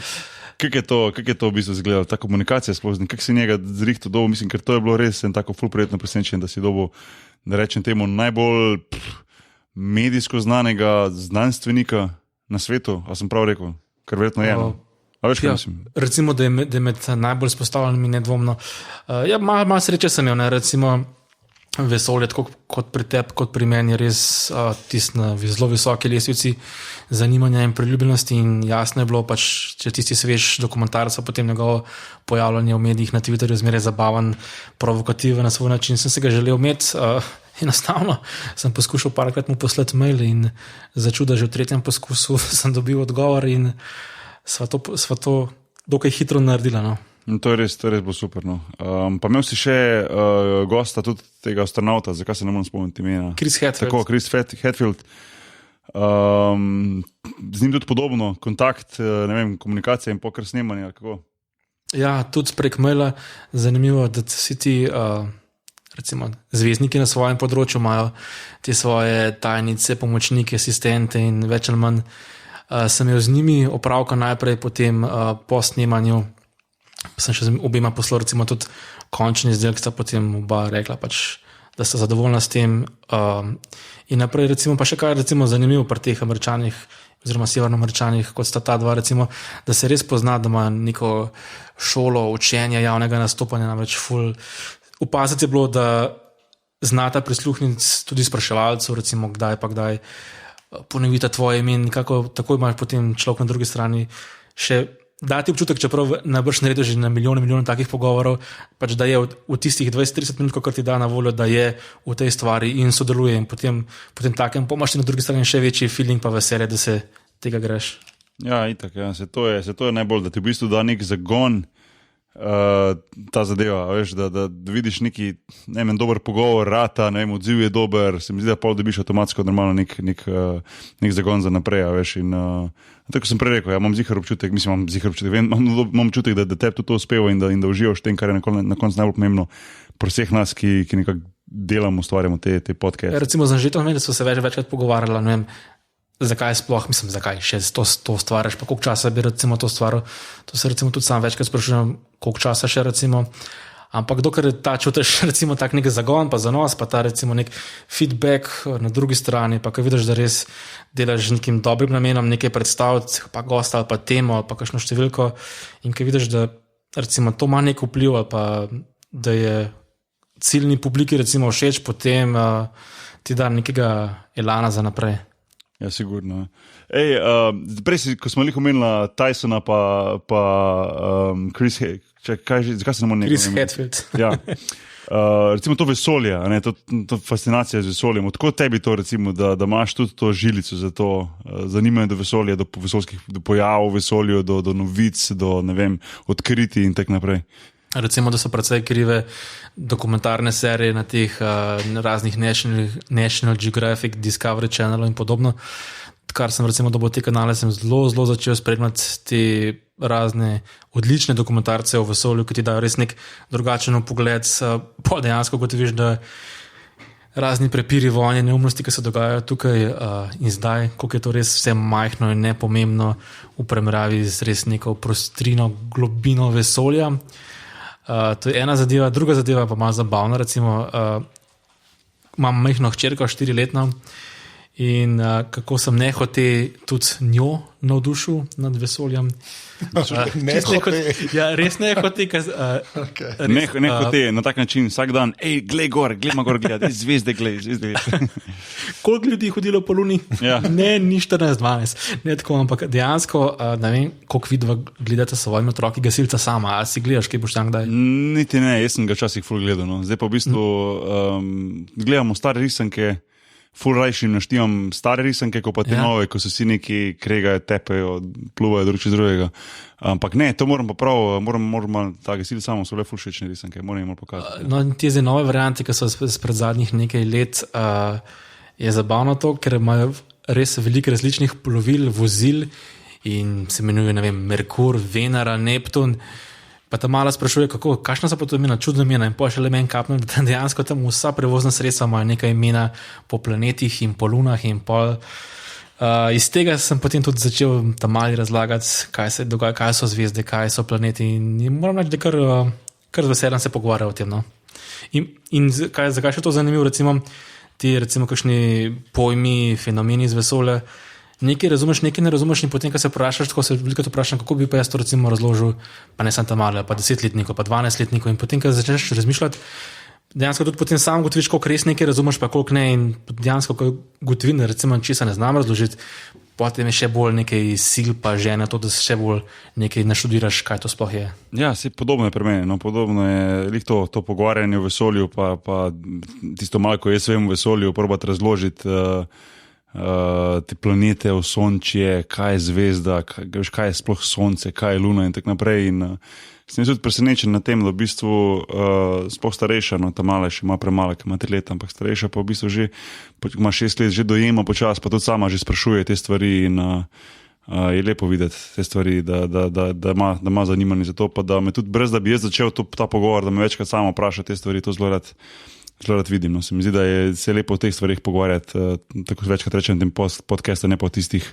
Kako je to v bistvu izgledalo, ta komunikacija sploh z njim, kako si njega zrihtal dobo, mislim, ker to je bilo res en tako ful prijetno presenečenje, da si dobil, da rečem temu, najbolj medijsko znanega znanstvenika na svetu, a sem prav rekel, kar verjetno je. A veš, kaj mislim? Recimo, da je med najbolj izpostavljenimi nedvomno. Ja, malo sreče sem imel, ne, recimo vesolje, tako kot pri tebi, kot pri meni, je res tist na zelo visoki lestvici zanimanja in priljubljenosti in jasno je bilo, pač, če tisti svež dokumentarec, potem njegovo pojavljanje v medijih na Twitterju zmeraj zabaven, provokativen na svoj način, sem se ga želel imeti, enostavno sem poskušal parkrat mu poslati mail in začuda že v 3. poskusu sem dobil odgovor in sva to dokaj hitro naredila, no. To je res bilo super. No. Pa imel si še gosta, tudi tega astronauta, zakaj se ne morem spomniti imena. Chris Hadfield. Tako, Chris Hadfield. Z njim tudi podobno, kontakt, ne vem, komunikacija in pokr snemanje. Kako? Ja, tudi prek maila. Zanimivo, da si ti recimo zvezdniki na svojem področju imajo te svoje tajnice, pomočnike, asistente in več ali manj sem imel z njimi opravka najprej, potem po snemanju sem še z obema poslal recimo tudi končni izdelek, sta potem oba rekla pač, da sta zadovoljna s tem in naprej recimo pa še kaj recimo zanimivo pri teh Američanih oziroma Severnoameričanih, kot sta ta dva recimo, da se res pozna, da ima neko šolo učenja javnega nastopanja, namreč ful opaziti je bilo, da znata prisluhniti tudi spraševalcu, recimo kdaj pa kdaj ponovita tvoje ime in nekako tako imaš potem človek na drugi strani še dati občutek, čeprav najbrž naredil že na milijone takih pogovorov, pač da je v tistih 20-30 minut, kar ti da na voljo, da je v tej stvari in sodeluje in potem takem pomaš na drugi strani še večji feeling pa veselje, da se tega greš. Ja, itak, ja. Se to je najbolj, da ti v bistvu da nek zagon ta zadeva, veš, da vidiš neki, ne vem, dober pogovor, rata, ne vem, odziv je dober, se mi zdi, da pol dobiš avtomatsko normalno nek zagon za naprej, veš, in tako sem prej rekel, ja, imam zihar občutek, imam občutek, da tebi tudi to uspeva in da uživaš v tem, kar je na koncu najbolj pomembno pri vseh nas, ki nekako delamo, ustvarjamo te podcaste. Recimo z Anžetom, da so se večkrat pogovarjali, ne vem, zakaj sploh, zakaj še to stvaraš, pa koliko časa bi recimo to stvaril, to se recimo tudi sam večkrat sprašujem, koliko časa še recimo, ampak dokler ta čutiš recimo tak nek zagon, pa zanos, pa ta recimo nek feedback na drugi strani, pa ko vidiš, da res delaš z nekim dobrim namenom nekaj predstaviti, pa gosta ali pa temo ali pa kakšno številko in ko vidiš, da recimo to ima nek vpliv ali pa da je ciljni publiki recimo všeč, potem ti da nekega elana za naprej. Ja, sigurno. Ej, prej ko smo omenili Tysona pa Chris, zakaj se ne morem nekaj? Chris Hadfield. Ja. Recimo to vesolje, to fascinacija z vesoljem. Odkot tebi to recimo, da imaš tudi to žilico za to zanimanje do vesolja, do pojavov v vesolju, do novic, do ne vem, odkriti in tako naprej? Recimo, da so precej krive dokumentarne serije na teh raznih National Geographic, Discovery Channel in podobno. Kar sem recimo dobil te kanale, sem zelo začel spremljati te razne odlične dokumentarce o vesolju, ki ti dajo res nek drugačen pogled. Pa dejansko gotoviš, da razni prepiri, vojne, neumnosti, ki se dogajajo tukaj in zdaj, koliko je to res vse majhno in nepomembno v primerjavi z res neko prostrino, globino vesolja. To je ena zadeva, druga zadeva pa malo zabavna, recimo imam majhno hčerko, 4-letno in kako sem nehote tudi njo navdušil nad vesoljem. Ja, res nehote. Nehote na tak način vsak dan, glej gor, gledaj, zvezde glej. Koliko ljudi je hodilo po Luni? Ja. Ne, ni 14-12. Ne tako, ampak dejansko, ne vem, koliko vidva gledate s svojimi otroki gasilca sama, a si gledaš, kaj boš tam kdaj? Niti ne, jaz sem ga včasih ful gledal. No. Zdaj pa v bistvu gledamo stare risanke, ful rajši naštimam stare risanke, ko pa te nove, ko so si neki kregajo, tepejo, pluvajo drug čez drugega. Ampak ne, to moram ta gasilc samo, so le ful všečne risanke, moram jim pokazati. No, te zdaj nove variante, ki so spred zadnjih nekaj let, je zabavno to, ker imajo res veliko različnih plovil, vozil in se imenuje, ne vem, Merkur, Venera, Neptun. Pa ta mala sprašuje, kakšna so pa to imena, čudna imena in pošle meni kapno, da dejansko tam vsa prevozna sredstva imajo nekaj imena po planetih in po lunah in pol. Iz tega sem potem tudi začel tam mali razlagati, kaj se dogaja, kaj so zvezde, kaj so planeti in moram reči, da kar z veseljem se pogovarjajo o tem. No. In zakaj še to zanimivo, recimo kakšni pojmi, fenomeni iz vesolja, nekaj razumeš, nekaj ne razumeš in potem, ko se vprašaš, tako se veliko vprašam, kako bi pa jaz to recimo razložil, pa ne sem tam malo, pa 10-letnikov, pa 12-letnikov in potem, ko začneš razmišljati, dejansko tudi potem sam gotoviš, koliko res nekaj razumeš, pa koliko ne in dejansko, ko gotovim, recimo, česa ne znam razložiti, potem je še bolj nekaj sil pa žene to, da se še bolj nekaj naštudiraš, kaj to sploh je. Ja, se podobno je pri meni, no, podobno je to pogovarjanje v vesolju, pa tisto malo, ko jaz vem v vesolju, probati razložiti, te planete, osončje, kaj je zvezda, kaj je sploh sonce, kaj je luna in tako naprej. In sem tudi presenečen na tem, da v bistvu sploh starejša, no ta mala še ima premala, ki ima 3 leta, ampak starejša pa v bistvu že ima 6 let, že dojema počas, pa tudi sama že sprašuje te stvari in je lepo videti te stvari, da ima zanimanje za to, pa da me tudi brez, da bi jaz začel ta pogovor, da me večkrat samo vpraša te stvari, to zelo rad vidim. No. Se mi zdi, da je se lepo o teh stvarih pogovarjati, tako večkrat rečem tem podcastu, ne pa o tistih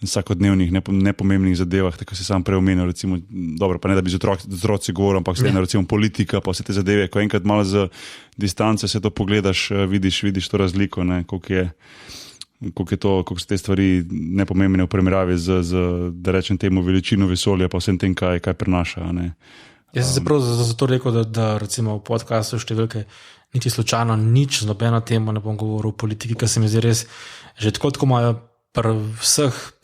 vsakodnevnih, nepomembnih zadevah, tako si sam preomenil, recimo, dobro, pa ne da bi z otroci govoril, ampak vseeno, recimo politika, pa vse te zadeve, ko enkrat malo z distance se to pogledaš, vidiš to razliko, ne, koliko so te stvari nepomembne v primerjavi z da rečem temu, veličino vesolja, pa vsem tem, kaj prinaša. Ne. Jaz sem se prav zato rekel, da recimo v podcastu številke niti slučajno nič z nobeno temo ne bom govoril o politiki, ker se mi zdi res, že tako imajo pri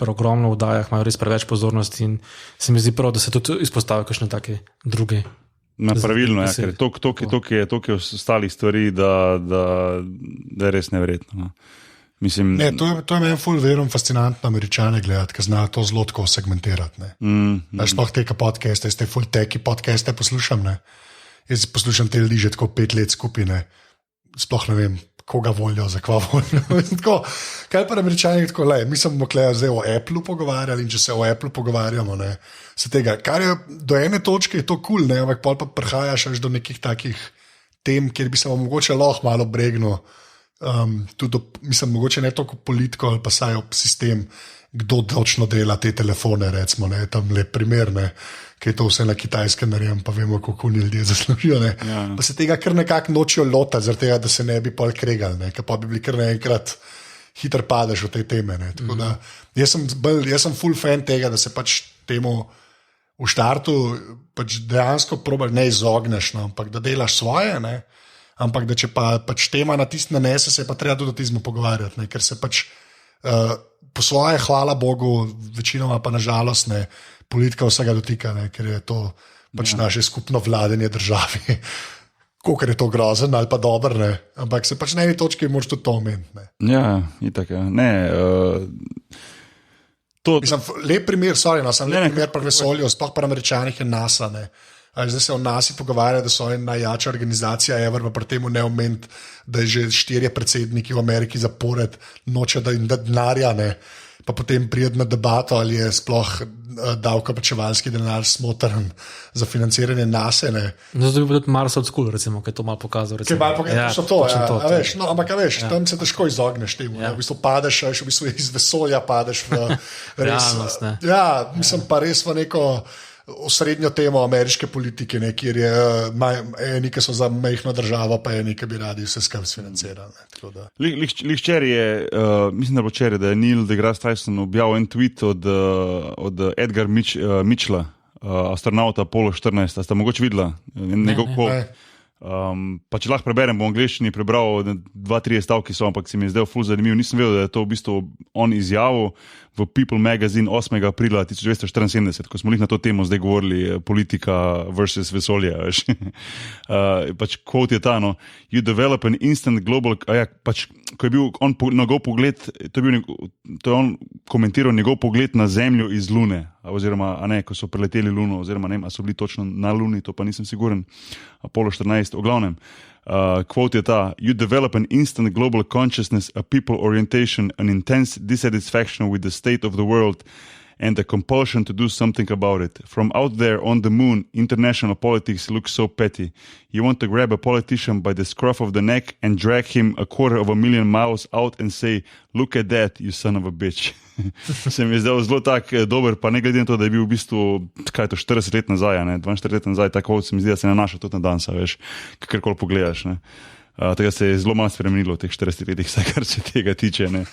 ogromno vdajah imajo res preveč pozornosti in se mi zdi prav, da se tudi izpostavijo kakšne take druge. Pravilno, ker toliko je ostalih stvari, da je res neverjetno. No. Mislim, to je meni ful verom fascinantno Američane gledati, ker znajo to zelo tako segmentirati. Sploh teka podcaste, jaz te ful teki podcaste poslušam. Ne? Jaz poslušam te ljudi že tako 5 let skupine, sploh ne vem, koga volijo, za kva volijo. Kaj pa Američani tako, mi se bomo zdaj o Apple pogovarjali in če se o Apple pogovarjamo, ne, se tega, kar je do ene točke je to cool, ne, ampak pol pa prihajaš až do nekih takih tem, kjer bi se vam mogoče lahko malo bregnil, tudi, mislim, mogoče ne toliko politiko ali pa saj ob sistem, kdo točno dela te telefone, recimo, ne, tam lep primer, ne, ki je to vse na Kitajskem narejem, pa vemo, koliko oni ljudje zaslužijo, ne. Ja. Pa se tega kar nekako nočijo lotati, zaradi tega, da se ne bi pol kregali, ne, ker pa bi bili kar naenkrat hitro padeš v te teme, ne. Tako da, jaz sem full fan tega, da se pač temu v štartu pač dejansko probaš ne izogneš, no, ampak da delaš svoje, ne, ampak da če pač tema na tisti nanese, se pa treba tudi o tizmu pogovarjati, ne, ker se pač po svoje, hvala Bogu, večinoma pa nažalost ne, politika vsega dotika, ne, ker je to pač naše skupno vladanje državi. Kolikor je to grozen ali pa dober, ne, ampak se pač na eni točki moraš tudi to omeniti. Ja, itak, ja. Ne, mislim, lep primer, primer pri vesolju, sploh pri Američanih je NASA, ne. Zdaj se o NASA pogovarja, da so najjača organizacija ever, pa pri temu ne omeniti, da je že 4 predsedniki v Ameriki zapored noče da jim da denarja, ne. Pa potem pride na debato, ali je sploh davkoplačevalski denar smotrn za financiranje NASA. Zato bi tudi Mars od School, recimo, ki je to malo pokazal. Ki je malo pokazal, veš, no, ampak veš, tam se težko izogneš temu. V bistvu padeš, v bistvu iz vesolja padeš v realnost. Ja, mislim pa res v neko osrednjo temo ameriške politike, ne, kjer je eni, ki so za majhno državo, pa eni, ki bi radi vse skupaj financirali. Včeraj je, mislim, da bo včeraj, da je Neil deGrasse Tyson objavil en tweet od Edgar Mitchella, astronauta Apollo 14. A ste mogoče videla? Pa če lahko preberem, bom v angleščini prebral 2-3 stavki, ampak se mi je zdel ful zanimiv. Nisem vedel, da je to v bistvu on izjavil v People Magazine 8. aprila 1974, ko smo na to temo zdaj govorili, politika versus vesolje. Pač quote je ta, no, you develop an instant global, pač, ko je bil on njegov pogled, to je on komentiral njegov pogled na Zemljo iz Lune, oziroma, ko so preleteli Luno, oziroma ne, a so bili točno na Luni, to pa nisem siguren, Apollo 14, v glavnem. Quote je ta, you develop an instant global consciousness, a people orientation, an intense dissatisfaction with the state of the world, and a compulsion to do something about it. From out there on the moon, international politics looks so petty. You want to grab a politician by the scruff of the neck and drag him 250,000 miles out and say, look at that, you son of a bitch. Se mi je zdaj zelo tak dober, pa ne glede na to, da je bil v bistvu, kaj je to, 40 let nazaj, 42 let nazaj, tako se mi zdi, da se nanaša tudi na danes, veš, kakorkoli pogledaš, ne. Tega se je zelo malo spremenilo v teh 40 letih, vsaj kar se tega tiče, ne.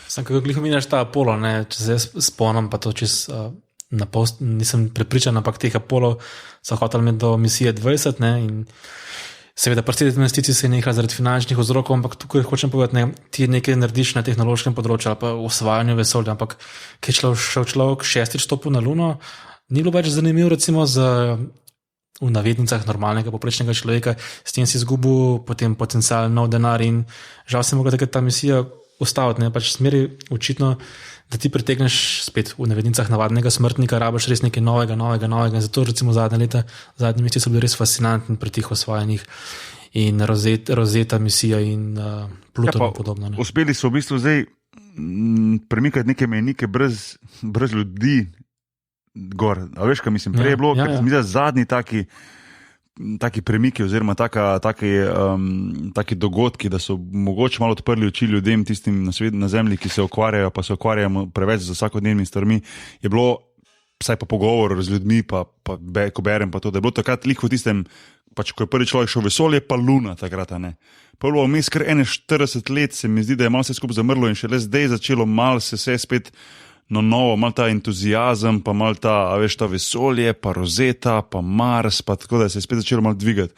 Sam, kako glih omenjaš ta Apollo, ne, če se spomnim, pa to čez nisem prepričan, ampak teh Apollo so hoteli imeti do misije 20, ne, in seveda predsednik investicij se je nehal zaradi finančnih vzrokov, ampak tukaj hočem povedati, ne, ti nekaj narediš na tehnološkem področju ali pa v osvajanju vesolja, ampak kaj šel človek 6. stopil na Luno, ni bilo več zanimivo recimo za v navednicah normalnega poprečnega človeka, s tem si izgubil potem potencial nov denar in žal se je mogla takrat ta misija ustaviti, ne, pač smeri očitno, da ti pritegneš spet v navednicah navadnega smrtnika, rabiš res nekaj novega. In zato recimo zadnje mesece so bili res fascinantni pri teh osvajanjih in Rosetta misija in Pluton in podobno. Ne. Uspeli so v bistvu zdaj premikati neke mejnike brez ljudi gor. A veš, kaj mislim? Prej je bilo, ker mislim, zadnji taki premiki oziroma taki dogodki, da so mogoče malo odprli oči ljudem, tistim na zemlji, ki se ukvarjajo, pa se ukvarjamo preveč z vsakodnevnimi stvarmi, je bilo vsaj po pogovoru z ljudmi, pa ko berem pa to, da je bilo takrat liko v tistem, pač ko je prvi človek šel v vesolje, pa Luna takrat, ne. Pa je bilo vmes kar 41 let, se mi zdi, da je malo vse skupaj zamrlo in šele zdaj začelo malo se vse spet no novo, malo ta entuzijazem, pa malo ta vesolje, pa Rosetta, pa Mars, pa tako da se je spet začelo malo dvigati.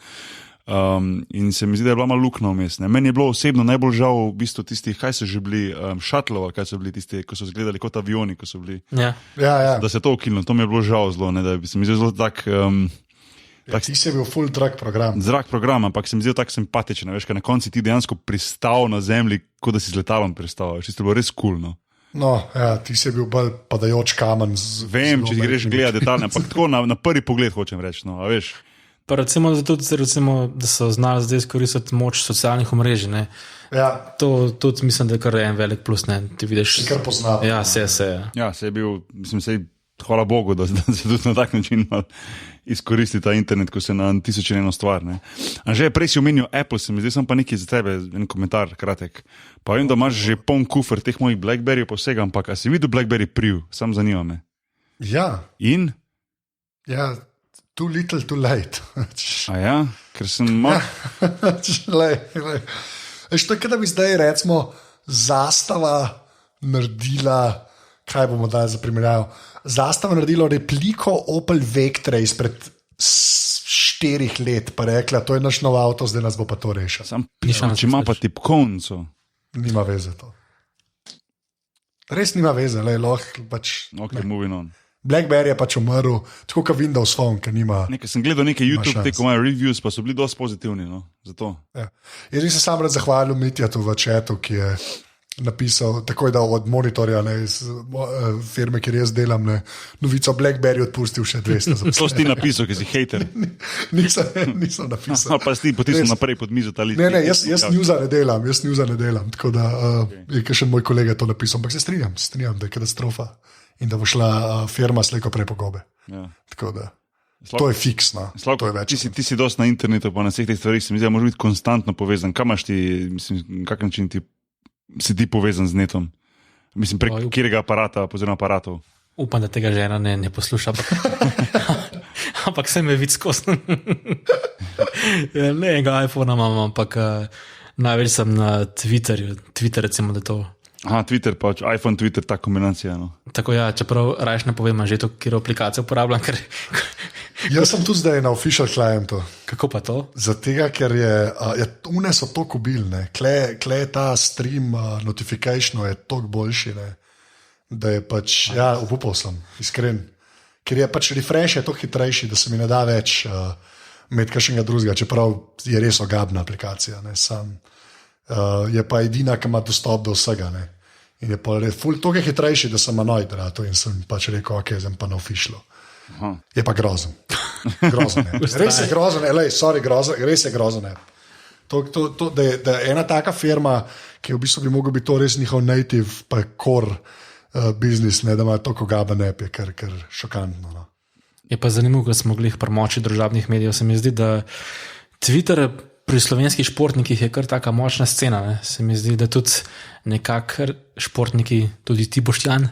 In se mi zdi, da je bila malo luknja vmes. Meni je bilo osebno najbolj žal v bistvu tistih, kaj so že bili, šatlova, kaj so bili tisti, ko so izgledali kot avioni, ko so bili. Ja. Da se to ukinilo, to mi je bilo žal zelo, ne, da bi se mi zdelo tak... Ti si bil full drag program. Zrak program, ampak se mi zdi tako simpatičen, veš, kaj na konci ti dejansko pristal na zemlji, kot da si z letalom pristal, čisto bilo res cool, no. No, ja, ti si bil bolj padajoč kamen. Vem, če greš gledati detalje, ampak tako na prvi pogled hočem reči, no, a veš. Pa recimo, da so znali zdaj izkoristiti moč socialnih omrežij, ne. Ja. To tudi mislim, da je kar en velik plus, ne. Ti vidiš. Si kar poznal. Ja, se. Ja, se je bil, mislim, hvala Bogu, da se tudi na tak način izkoristi ta internet, ko se na 1001 stvar. Ne. Anže, prej si omenil Apple, se mi zdaj sem pa nekaj za tebe, en komentar kratek. Pa vem, da imaš že poln kufer teh mojih Blackberry posega, ampak a si videl Blackberry Priv? Sam zanima me. Ja. In? Ja, too little, too late. A ja? Ker sem mal... Lej. Veš, to je, da bi zdaj recimo Zastava naredila, kaj bomo dali za primerjavo, Zastava naredila repliko Opel Vectra izpred 4 let, pa rekla, to je naš nov avto, zdaj nas bo pa to rešil. Če ima pa tipkovnico. Nima veze to. Res nima veze, lahko pač... Ok, moving on. Blackberry je pač umrl, tako kot Windows Phone, ker nima... Sem gledal nekaj YouTube, ko imajo reviews, pa so bili dosti pozitivni, no, zato. Ja. Jaz bi se sam rad zahvalil Mitjatu v chatu, ki je napisal, takoj da od monitorja, ne, iz firme, kjer jaz delam, ne, novico Blackberry odpustil še 200. To si ti napisal, ki si hater. Nisem napisal. Pa si ti potisnil naprej pod mizo ta list. Ne, jaz newsa ne delam, tako da je še moj kolega to napisal, ampak se strinjam, da je katastrofa in da bo šla firma slejko prej po gobe. Ja. Tako da, to je fiksno. Slavko, ti si dosti na internetu, pa na vseh teh stvarih, se mi zdi, da moraš biti konstantno povezan. Kam imaš ti, mislim, kak način si ti povezan z netom? Mislim, prek katerega aparata, oziroma aparatov? Upam, da tega žena ne posluša, ampak se me vidi skozi. Ne, enega iPhona imam, ampak največ sem na Twitterju. Twitter, recimo, da to. Aha, Twitter, pač iPhone, Twitter, ta kombinacija. No. Tako ja, čeprav rajš ne povem, že to, kjer aplikacijo uporabljam. Jaz sem tu zdaj na official klientu. Kako pa to? Zato, ker une so toliko mobilne, kle ta stream notification je toliko boljši, ne, da je pač, upal sem, iskren. Ker je pač refresh je toliko hitrejši, da se mi ne da več med kakšnega drugega, čeprav je res ogabna aplikacija. Ne, je pa edina, ki ima dostop do vsega. Ne. In je pa toliko hitrejši, da sem annoyed rato in sem pač rekel, ok, sem pa na officialu. Aha. Je pa grozen. Res je grozen, res je grozen. Da je ena taka firma, ki v bistvu bi mogel biti to res njihov native, pa core biznis, da ima toliko gaben app, je kar šokantno. No. Je pa zanimivo, da smo mogli pri moči družabnih medijev. Se mi zdi, da Twitter pri slovenskih športnikih je kar taka močna scena. Ne? Se mi zdi, da tudi nekako športniki, tudi ti Boštjan,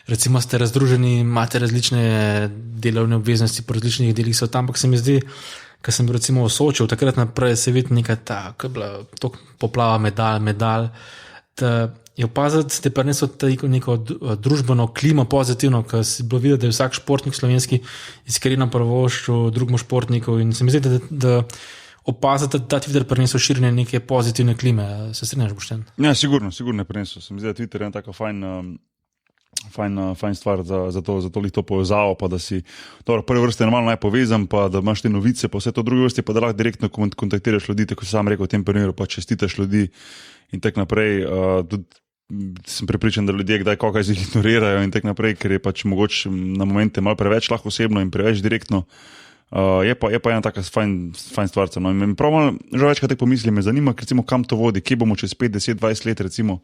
recimo ste razdruženi, imate različne delovne obveznosti po različnih delih sveta, ampak se mi zdi, ko sem bil recimo v Soču, takrat naprej se vidi neka ta, ko je bila poplava medalj, da je opaziti, da je prinesel neko družbeno klimo pozitivno, ko si bilo videti, da je vsak športnik slovenski iskreno prvoščil drugemu športniku in se mi zdi, da opaziti, da Twitter prinesel širjenje neke pozitivne klime. Se strinjaš, Boštjan? Ja, sigurno je prinesel. Se mi zdi, da Twitter je ena taka fajn stvar za to povezavo, pa da si prvi vrste normalno najpovezan, pa da imaš te novice, pa vse to druge vrste, pa da lahko direktno kontaktiraš ljudi, tako si sam rekel v tem primeru, pa čestitaš ljudi in tak naprej. Tudi sem prepričan, da ljudje kdaj koga ignorirajo in tako naprej, ker je pač mogoče na momente malo preveč lahko osebno in preveč direktno. Je pa ena taka fajn stvar. No. Že večkrat tako pomislim, me zanima, recimo, kam to vodi, kje bomo čez 5, 10, 20 let recimo,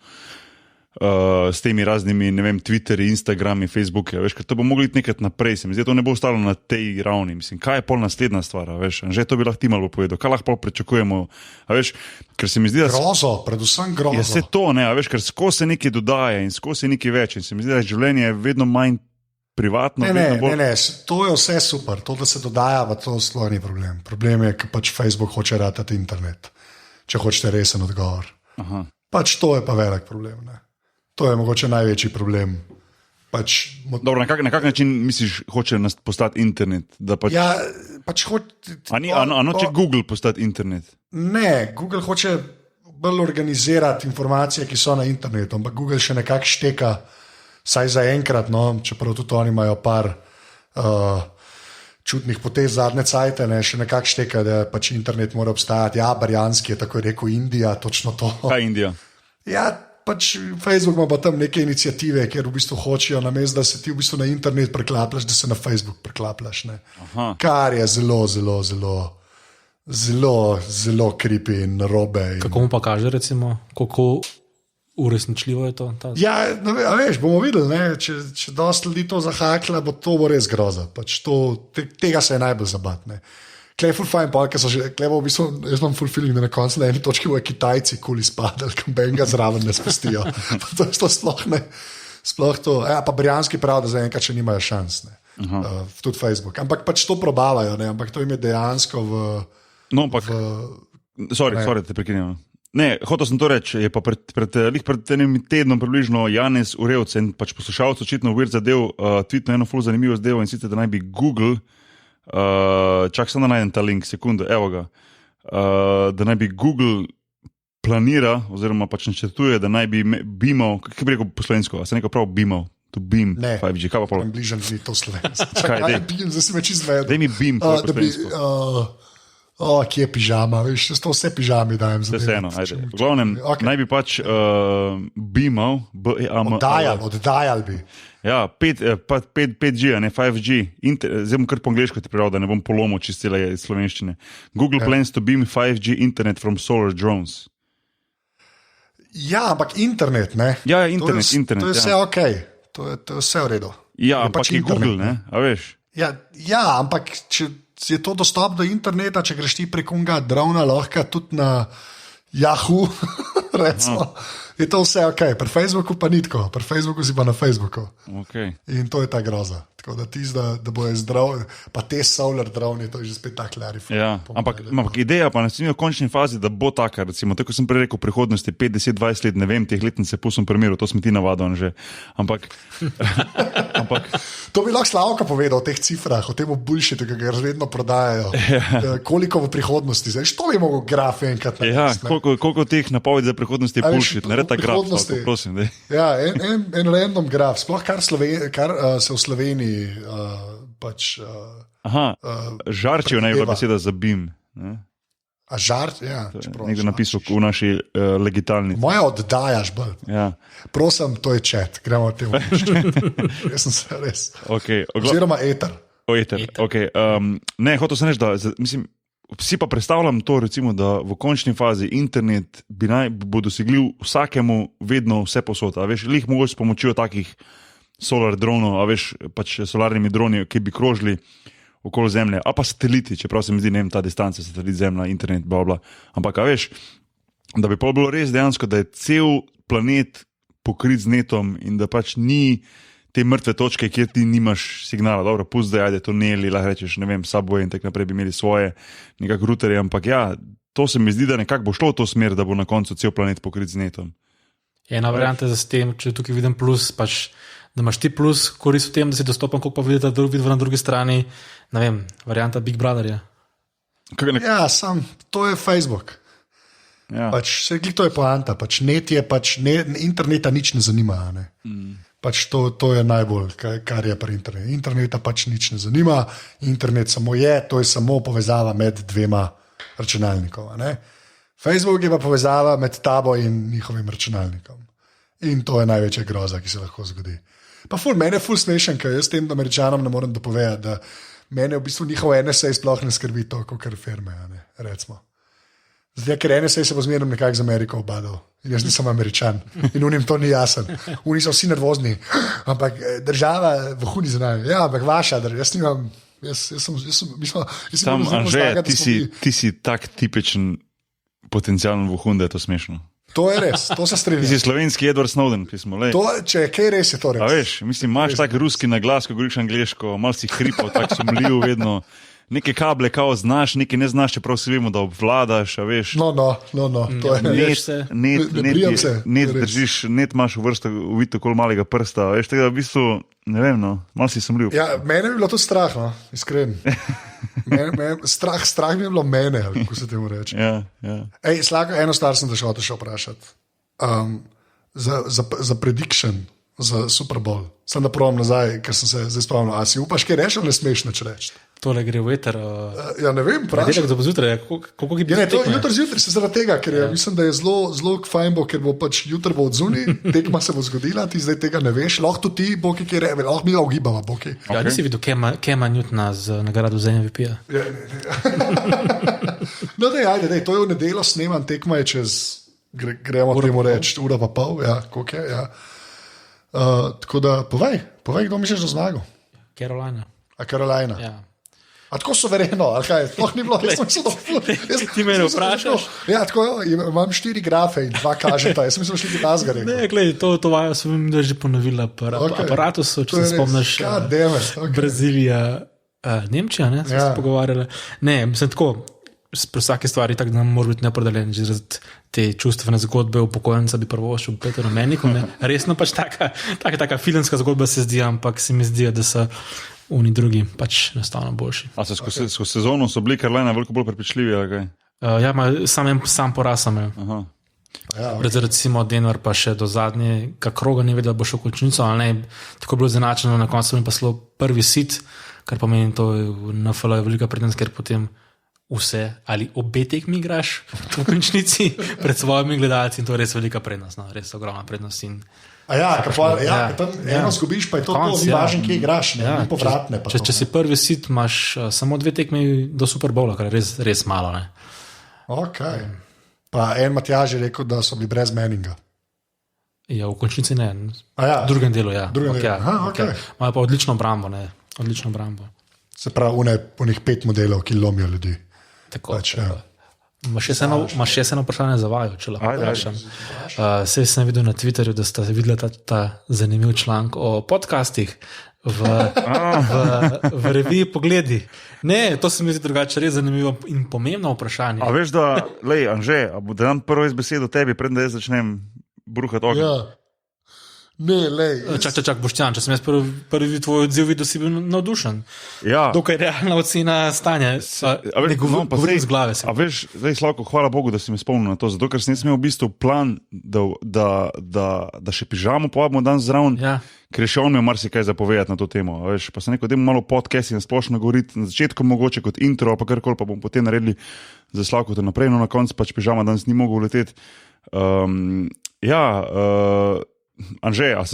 s temi raznimi, ne vem, Twitteri, Instagrami, Facebooki, veš, ker to bo mogli iti nekaj naprej, se mi zdi, to ne bo ostalo na tej ravni, mislim, kaj je pol naslednja stvar, veš, že to bi lahko ti malo povedal, kaj lahko pričakujemo, veš, ker se mi zdi, da... Grozo, predvsem grozo. Ja, se to, ne, veš, ker skozi se nekaj dodaja in skozi se nekaj več in se mi zdi, da življenje je vedno manj privatno. Ne, to je vse super, to, da se dodaja, pa to sploh ni problem. Problem je, ker pač Facebook hoče ratati internet, če hočete resen odgovor. Aha. Pač to je pa velik problem, ne. To je mogoče največji problem. Dobro, na kak način misliš, hoče postati internet? Ja, pač hoče... Noče Google postati internet? Ne, Google hoče bolj organizirati informacije, ki so na internetu, ampak Google še nekako šteka, saj za enkrat, no, čeprav tudi oni imajo par čudnih potez zadnje cajte, ne, še nekako šteka, da pač internet mora obstajati. Ja, barjanski je tako rekel Indija, točno to. Kaj Indija? Ja, pač Facebook ima pa tam neke iniciative, kjer v bistvu hočejo, namesto da se ti v bistvu na internet preklapljaš, da se na Facebook preklapljaš. Kar je zelo creepy in narobe. Kako mu pa kaže, recimo, kako uresničljivo je to? Ja, veš, bomo videli, ne? Če dosti ljudi to zahakla, bo to res groza. Pač tega se je najbolj zabatne. Klej je ful fajn, ker so že, v bistvu, jaz imam ful feeling, da na koncu na eni točki bojo Kitajci kul izpadali, kambenga zraven ne spustijo. To je sploh to. Ja, pa Brijanski prav, da zaenkrat še nimajo šans, ne. Tudi Facebook. Ampak pač to probavajo, ne. Ampak to im je dejansko v... No, ampak, sorry, te prekinjam. Ne, hotel sem to reči, je pa pred enim tednom približno Janez Urevc in pač poslušalec očitno weird zadev, tweetno eno ful zanimivo zadevo in sicer, da naj bi Google, čak sem da najdem ta link, sekundo, evo ga, da naj bi Google planira, oziroma pač načrtuje, da naj bi beamal, kaj bi rekel po slovensko, a se neko prav beamal, to beam, ne, 5G, kaj pa pol? Ne, bližan ni to slovensko. Kaj, beam, zdaj si me čist vedel. Daj mi beam, po slovensko. Kje je pižama, veš, to vse pižami dajem. Vseeno, ajde. V glavnem, okay. Naj bi pač beamal, Oddajal bi. Ja, 5G, ne 5G, zdaj bom kar po angliško ti prevedel, da ne bom polomil čistile slovenščine. Google plans to beam 5G internet from solar drones. Ja, ampak internet, ne? Ja, internet. To je vse ok, to je vse v redu. Ja, ampak je Google, ne? A veš? Ja, ampak če je to dostop do interneta, če greš ti preko unga drona, lahko tudi na Yahoo, recimo, je to vse ok. Pri Facebooku pa ni tako, pri Facebooku si pa na Facebooku. Okay. In to je ta groza. Tako da ti da bojo zdrav, pa te solar drone, to je že spet tak larif. Ja, ampak ideja pa v končni fazi, da bo taka, recimo, tako sem prej rekel, v prihodnosti 5, 10, 20 let, ne vem, teh letnic se pustim primeru, to smo ti navadili že. Ampak to bi lahko Slavka povedal o teh cifrah, o tem bullshitu, ki ga vedno prodajajo. Ja. Koliko v prihodnosti, zdaj, što bi mogel graf enkrat narediti? Ja, koliko teh napovedi za prihodnost je bullshit, ne ta graf, prosim. Dej. Ja, en random graf, sploh kar se v Sloveniji pač... žarčijo najbolj beseda za BIM. Ne? A žart, ja. Nekdo napisal v naši legitalnici. Moja oddajaš bolj. Ja. Prosim, to je chat, gremo od temu. Jaz sem se res. Okay. Oziroma eter. Eter. Okay. Ne, hotel sem reči, da mislim, vsi pa predstavljam to, recimo, da v končni fazi internet bo dosegljiv vsakemu vedno vse posod. A veš, lih mogoče s pomočjo takih solar dronov, a veš, pač solarnimi droni, ki bi krožili okoli Zemlje, a pa sateliti, čeprav se mi zdi, ne vem, ta distanca, satelit, Zemlja, internet, bla. Ampak, a veš, da bi pa bilo res dejansko, da je cel planet pokrit z netom in da pač ni te mrtve točke, kjer ti nimaš signala. Dobro, pusti zdaj, ajde, to neli, lahko rečeš, ne vem, Subway in tak naprej bi imeli svoje nekak routerje, ampak ja, to se mi zdi, da nekako bo šlo v to smer, da bo na koncu cel planet pokrit z netom. Ena varianta za s tem, če tukaj vidim plus, pač da imaš ti plus korist v tem, da si dostopen, koliko pa vidite na drugi strani, ne vem, varianta Big Brotherja. Ja, to je Facebook. Ja. Pač, to je poanta, pač net je, interneta nič ne zanima. Ne? Pač to je najbolj, kar je pri internetu. Interneta pač nič ne zanima, internet samo je, to je samo povezava med dvema računalnikoma. Facebook je pa povezava med tabo in njihovim računalnikom. In to je največja groza, ki se lahko zgodi. Pa meni je ful smešen, ker jaz tem Američanom ne morem dopovedati, da mene v bistvu njihov NSA sploh ne skrbi toliko, kot firme, recimo. Zdaj, ker NSA se bo zmerno nekako z Ameriko obadal. In jaz nisem Američan in unim to ni jasen. Oni so vsi nervozni, ampak država vohuni za nami. Ja, ampak vaša država, jaz nimam, Sam, Anže, ti si tak tipičen potencialen vohun, da je to smešno. To je res, to se strinjam. Ti si slovenski Edward Snowden, pismo. Če je kaj res, je to res. A veš, mislim, imaš tak ruski naglas, ko govoriš angleško, mal si hripal, tak sumljiv vedno. Neke kable kao znaš, neke ne znaš, čeprav si vemo, da obvladaš, a veš. No, to je net držiš, net imaš v vrstu uvito kol malega prsta, veš, tega v bistvu, ne vem, no, mal si sumljiv. Ja, mene bi bilo to strah, no, iskren. Strah mi je bilo mene, kako se temu reče. Ja. Ej, Slako, eno stvar sem te še vprašati. Za prediction, za Super Bowl. Sem da provam nazaj, ker sem se zdaj spomnil. A si upaš, kaj rečeš, ali ne smeš nič reči? Tole gre v eter. Ja, ne vem, pravi. Nekaj za zjutraj, koliko je bilo? Ja, to je jutri zjutraj, se zaradi tega, ker mislim, da je zelo fajn bo, ker bo pač jutri bo odzuni, tekma se bo zgodila, ti zdaj tega ne veš, lahko ti, boki, kjer je, lahko mi ga ugibava, boki. Ja, nisi videl Kema Newtona z nagrado za MVP-ja. Ja, no, ajde, to je v nedeljo sneman, tekma je čez, gremo temu reči, ura pa pol, ja, koliko je, ja. Tako da, povej, kdo misliš za zmago? Carolina. A Carolina? Ja. A tako suvereno, ali kaj? Sploh ni bilo, jaz sem se to Ti mene vprašaš? Ja, tako, imam 4 grafe in 2 kažeta, jaz sem mislil, šli razgari. Ne, gledaj, to vajo sem že ponovila aparatusu, če se spomniš. Brazilija, Nemčija, ne, smo se pogovarjali. Ne, mislim tako, pri vsaki stvari tako, da nam mora biti nepredeljen, že zaradi te čustvene zgodbe upokojenca bi prvošel Peter Omenikom, ne. Resno pač taka filmska zgodba se zdi, ampak se mi zdi, da so oni drugi pač enostavno boljši. A se skozi sezono so bili Carolina veliko bolj prepričljivi, ali kaj? Ja, sam poraz sem imel. Ja, recimo Denver pa še do zadnjega kroga ni vedel, da bo šel v končnico, ali ne, tako je bilo zanačeno, na koncu mi pa slo prvi sit, kar pomeni to v NFL je velika prednost, ker potem vse ali obe tekmi igraš v končnici pred svojimi gledalci in to je res velika prednost, no, res ogromna prednost in eno zgubiš, pa je to ni važno, kje igraš, ni povratne. Če si prvi sit, imaš samo 2 tekmi do Super Bowla, kar je res malo. Ne? Ok. Pa en Matjaž je rekel, da so bili brez Manninga. Ja, v končnici ne. V drugem delu, ja. Okay. Imajo pa odlično obrambo, ne. Odlično obrambo. Se pravi, unih 5 modelov, ki lomijo ljudi. Tako. Imaš še eno vprašanje za vaju, če lahko vprašam. Sej sem videl na Twitterju, da ste videli ta zanimiv članek o podcastih v reviji Pogledi. Ne, to se mi zdi drugače res zanimivo in pomembno vprašanje. A veš, da, Anže, da nam prvo iz besedo tebi, preden da jaz začnem bruhati ogenj. Ja. Ne, Čak, Boštjan, če sem jaz prvi tvoj odziv videl, si bil navdušen. Ja. Dokaj realna ocena stanja. Ne govorim z glave. A veš, zdaj Slavko, hvala Bogu, da si me spomnil na to, zato ker sem imel v bistvu plan, da še pižamo povabimo dan zraven, ker še on imel marsikaj zapovedati na to temo. Veš, pa sem rekel, da malo podcast in splošno govoriti na začetku mogoče kot intro, pa karkoli pa bom potem naredili za Slavko to naprej, no na koncu pač pižama danes ni mogel leteti. Anže, a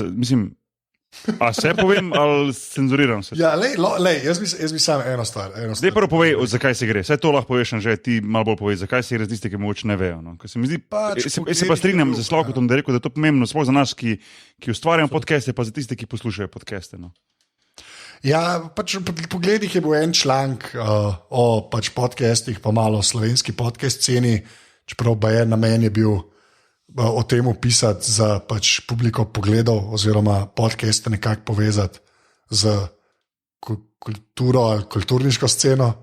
se povem ali cenzuriram se? Ja, jaz bi samo eno stvar. Zdaj prvo povej, zakaj se gre. Saj to lahko poveš, Anže, ti malo bolj povej, zakaj se gre z tiste, ki mogoče ne vejo. No? Se mi zdi, se pa strinjam z Slavkom, da je rekel, da je to pomembno sploh za nas, ki ustvarjamo podcaste, pa za tiste, ki poslušajo podcaste. No? Ja, pač v Pogledih je bil en članek o pač podcastih, pa malo slovenski podcast sceni, čeprav pa je namen je bil o tem pisati za pač publiko Pogledov oziroma podcaste nekako povezati z kulturo ali kulturniško sceno.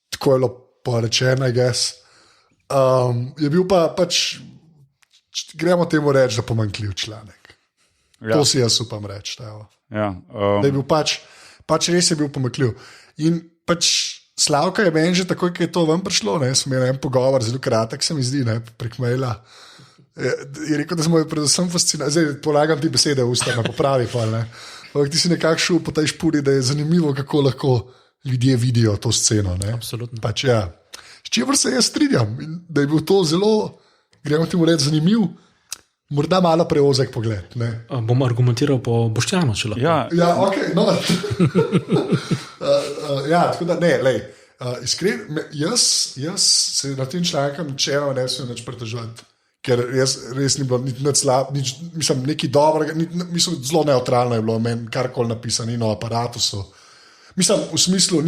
Tako je bilo porečeno, je bil pa pač, gremo temu reči, da pomanjkljiv članek. Ja. To si jaz upam reči. Ja, da je bil pač res je bil pomanjkljiv. In pač Slavka je meni že takoj, ko je to ven prišlo, smo imeli en pogovor, zelo kratek se mi zdi, prek maila. Je rekel, da smo predvsem fascinirani, zdaj polagam ti besede v usta, popravi pa, ne. Ti si nekako šel po tej špuri, da je zanimivo, kako lahko ljudje vidijo to sceno, ne. Absolutno. Pač ja, s čimer se jaz strinjam, da je bil to zelo, gremo temu reči, zanimiv Morda malo preozek pogled. Ne? Bom argumentiral po Boštjanu, če lahko. Ja, Ok, no. Tako da ne, lej. Iskreno, jaz se na tem članku načeloma ne smem več pritoževati, ker res ni bilo nič slab, mislim, nekaj dobrega, mislim, zelo neutralno je bilo meni karkoli napisano in o aparatusu. Mislim, v smislu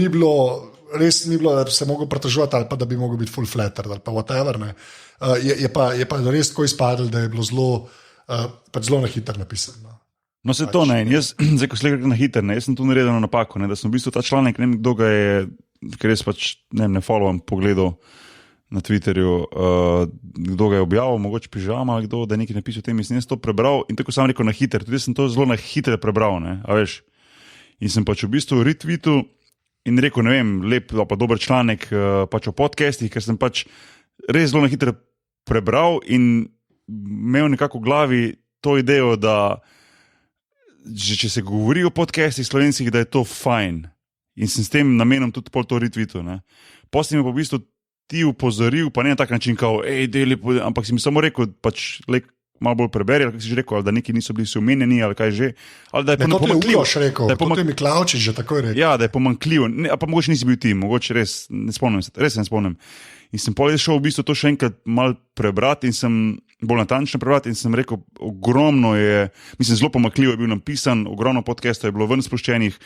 res ni bilo, da bi se mogel pritoževati ali pa da bi mogel biti full flatter ali pa whatever. Je pa res tako izpadlo, da je bilo zelo na hitro napisano. No, se to ne. Jaz, zdaj, ko slikam na hitro, jaz sem tu naredil napako, da sem v bistvu ta članek, ne vem, kdo ga je, ker jaz pač ne followam, pogledal na Twitterju, kdo ga je objavil, mogoče pižama ali kdo, da je nekaj napisal o tem, in sem jaz to prebral in tako sam rekel na hitro, tudi sem to zelo na hitro prebral, ne, a veš. In sem pač v bistvu retweetu in rekel, ne vem, lep pa dober članek pač o podcastih, ker sem pač res zelo na hitro prebral in imel nekako v glavi to idejo, da če se govori o podcastih slovenskih, da je to fajn. In sem s tem namenom tudi pol to retweetu. Potem mi pa v bistvu ti upozoril, pa ne na tak način, kao, ampak si mi samo rekel, pač malo bolj preberi, ali kako si že rekel, ali da neki niso bili vsi omenjeni, ali kaj že. Ali da je pomanjkljivo. To je Miklavčič že takoj rekel. Ja, da je pomanjkljivo. Pa mogoče nisi bil ti, mogoče res ne spomnim. In sem pol šel v bistvu to še enkrat malo prebrati in sem bolj natančno prebrati in sem rekel, ogromno je, mislim, zelo pomanjkljivo je bil napisan, ogromno podcastov je bilo ven spuščenih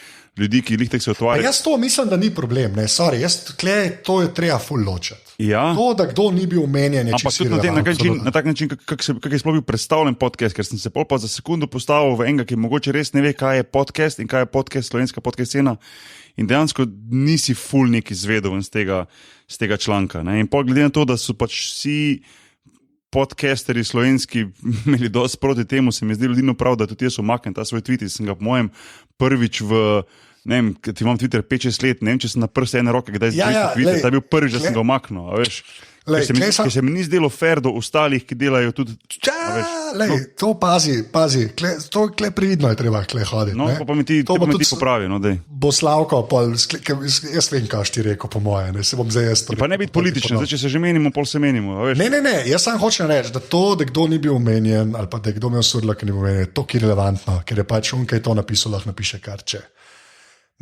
ljudi, ki jih tek se otvarjajo. Jaz to mislim, da ni problem, ne, sorry, to je treba full ločati. Ja. To, da kdo ni bil omenjen, je čisto irelevantno. Na tak način, kak je sploh bil predstavljen podcast, ker sem se pol pa za sekundo postavil v enega, ki mogoče res ne ve, kaj je podcast in kaj je podcast, slovenska podcast scena. In dejansko nisi full nek izvedel iz tega članka. Ne? In pol glede na to, da so pač vsi podcasteri slovenski imeli dosti proti temu, se mi zdi ljudino prav, da tudi jaz umaknem ta svoj tweet. Sem ga po mojem prvič ne vem, ti imam Twitter 5-6 let, ne vem, če sem na prste ene roke, kdaj Twitter, ta je bil prvič, da sem ga umaknil, a veš. Ker se mi ni zdelo fair do ostalih, ki delajo tudi. To pazi, to je previdno, je treba hoditi. No, pa mi ti popravi. Bo Slavko, jaz vem, kaj ti rekel, po moje. Ne, se bom zdaj jaz to. Pa ne biti političen, če se že menimo, pol se menimo. Ne, jaz sam hočem reči, da to, da kdo ni bil omenjen, ali pa da kdo imel surla, ki ni bil omenjen, je to irelevantno, ker je pač on, ki je to napisal, lahko napiše kar če.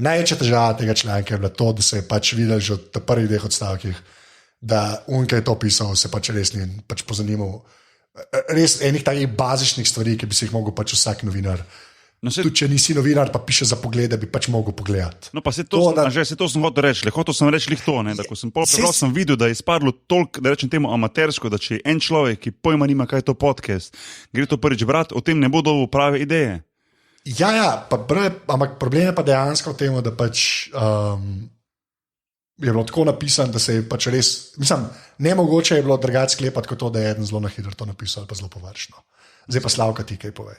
Največja težava tega članka je bila to, da se je pač videl že od prvih dveh odstavkih, da unka je to pisal, se pač res ni pač pozanimal. Res enih takih bazičnih stvari, ki bi si jih mogel pač vsak novinar. Tudi če nisi novinar, pa piše za poglede, bi pač mogel pogledati. No pa se to sem hotel reči, hotel sem reči to, ne, da ko sem prebral, sem videl, da je izpadlo toliko, da rečem temu amatersko, da če je en človek, ki pojma nima, kaj je to podcast, gre to prvič brati, o tem ne bo dobil prave ideje. Ja, ampak problem je pa dejansko v tem, da pač je bilo tako napisano, da se je pač res, mislim, nemogoče je bilo drugače sklepati kot to, da je eden zelo na hitro to napisal ali pa zelo površno. Zdaj pa Slavka, ti kaj povej.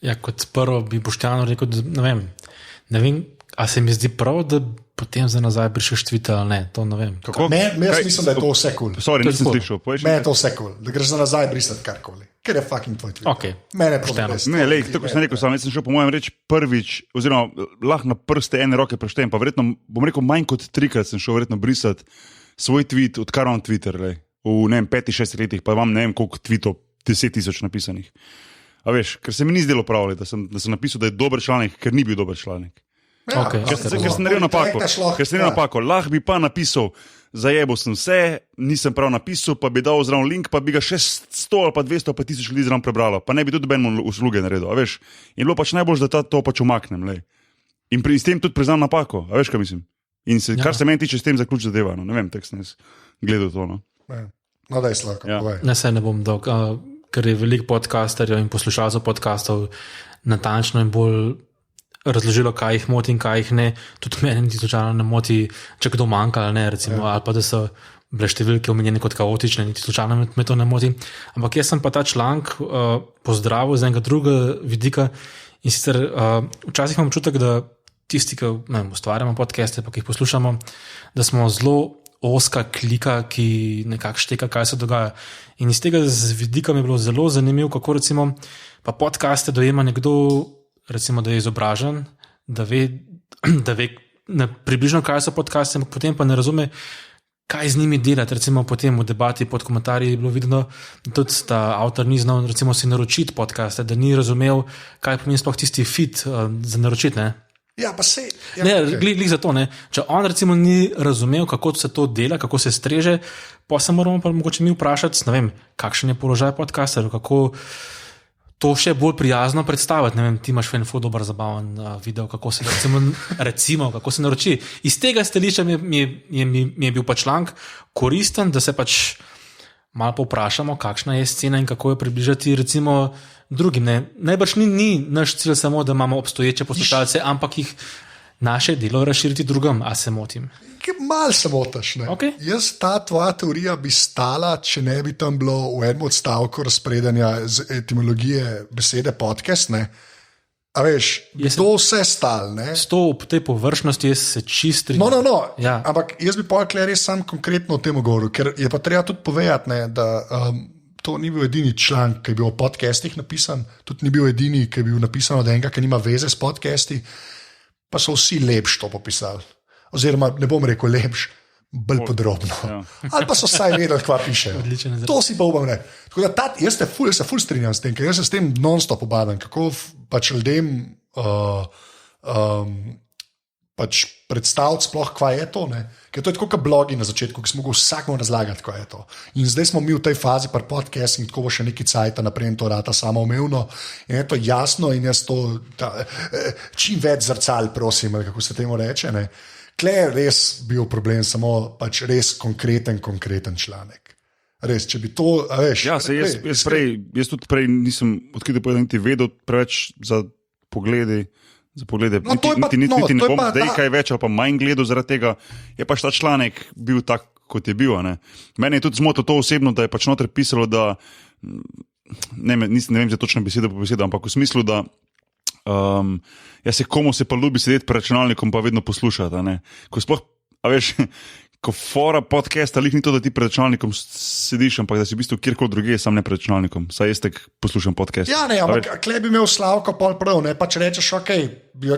Ja, kot prvo bi Boštjanu rekel, da ne vem, a se mi zdi prav, da potem za nazaj prišeš Twitter ali ne, to ne vem. Jaz mislim, da je to vse cool. Sorry, nisem slišal. Mene je to vse cool, da greš za nazaj brisati karkoli. Ker je fucking tvoj Twitter. Okay. Mene je pošteno. Ne, lej, tako sem rekel, jaz sem šel po mojem reči prvič, oziroma lahko na prste ene roke preštejem, pa verjetno, bom rekel, manj kot 3krat sem šel verjetno brisati svoj tweet, odkar imam Twitter, lej, v ne vem, 5-6 letih, pa imam ne vem koliko tweetov, 10,000 napisanih. A veš, ker se mi ni zdelo prav, da sem napisal, da je dober članek, ker ni bil dober članek. Ja, ker sem naredil napako. Lahko bi pa napisal, zajebo sem vse, nisem prav napisal, pa bi dal zraven link, pa bi ga še 100 ali pa 200 ali pa 1000 ljudi zraven prebralo, pa ne bi tudi benemu usluge naredil, a veš. In bilo pač najbolj, da to pač umaknem, lej. In s tem tudi priznam napako, a veš, kaj mislim. In kar se meni tiče, s tem zaključ zadeva, no. Ne vem, tek sem jaz gledal to, no. No, daj Slavko, povej. Ne, se ne bom dolg, ker je veliko podcasterjev in poslušalcev podcastov natančno in bolj razložilo, kaj jih moti in kaj jih ne. Tudi meni niti slučajno ne moti, če kdo manjka ali ne, recimo, ali pa da so bile številke omenjene kot kaotične, niti slučajno me to ne moti. Ampak jaz sem pa ta članek pozdravil z enega drugega vidika in sicer včasih imam občutek, da tisti, ki ustvarjamo podcaste, pa ki jih poslušamo, da smo zelo oska klika, ki nekako šteka, kaj se dogaja. In iz tega z vidika mi je bilo zelo zanimivo, kako recimo pa podcaste dojema nekdo, recimo, da je izobražen, da ve približno, kaj so podcasti, ampak potem pa ne razume, kaj z njimi delati. Recimo potem v debati pod komentarji je bilo vidno, tudi da avtor ni znal recimo si naročiti podcaste, da ni razumel, kaj pomeni sploh tisti feed za naročiti. Ne? Ja, pa se. Ja, Ne, okay. glih za to. Ne. Če on recimo ni razumel, kako se to dela, kako se streže, pa se moramo pa mogoče mi vprašati, ne vem, kakšen je položaj podcasterjev, kako to še bolj prijazno predstaviti. Ne vem, ti imaš en ful dober zabaven video, kako se recimo, kako se naroči. Iz tega stališča mi je bil pa članek koristen, da se pač malo povprašamo, kakšna je scena in kako jo približati recimo drugim. Ne. Najbrž ni naš cilj samo, da imamo obstoječe poslušalce, ampak jih naše delo razširiti drugim, a se motim. Mal se motiš. Okay. Jaz ta tvoja teorija bi stala, če ne bi tam bilo v enem odstavku razpredanja z etimologije besede podcast. Ne? A veš, to vse stal. S to v tej površnosti jaz se čistri. No. Ja. Ampak jaz bi pa res sam konkretno o tem govoril, ker je pa treba tudi povedati, ne, da to ni bil edini članek, ki je bil o podcastih napisan, tudi ni bil edini, ki je bil napisan od enega, ki nima veze s podcasti, pa so vsi lepš to popisali. Oziroma, ne bom rekel lepš, bolj podrobno. Ja. Ali pa so vsaj vedeli, kva piše. To si pa upam reči. Tako da jaz se ful strinjam s tem, ker jaz se s tem non-stop obadam, kako pač ljudem pač predstaviti sploh, kva je to. Ne? Ker to je tako kot blogi na začetku, ki smo mogli vsakmu razlagati, kva je to. In zdaj smo mi v tej fazi par podcast in tako bo še neki cajta naprej in to rata samoumevno. In je to jasno in jaz to čim več zrcal, prosim, ali kako se temu reče. Ne? Tle je res bil problem, samo pač res konkreten članek. Res, če bi to, veš... Ja, jaz tudi prej nisem odkrito povedal, niti vedel preveč za poglede. No, niti ne bom zdaj kaj več, ali pa manj gledal zaradi tega. Je pač ta članek bil tak, kot je bil. Ne? Mene je tudi zmotil to osebno, da je pač noter pisalo, da ne vem za točno besedo po besedo, ampak v smislu, da komu se pa ljubi sedeti pred računalnikom pa vedno poslušati. Ko sploh, a veš, ko fora podcasta, lih ni to, da ti pred računalnikom sediš, ampak da si v bistvu kjerkoli drugje, sam ne pred računalnikom. Saj jaz tek poslušam podcast. Ja, ne, ampak klej bi imel Slavko pol prav, ne, pa če rečeš, ok,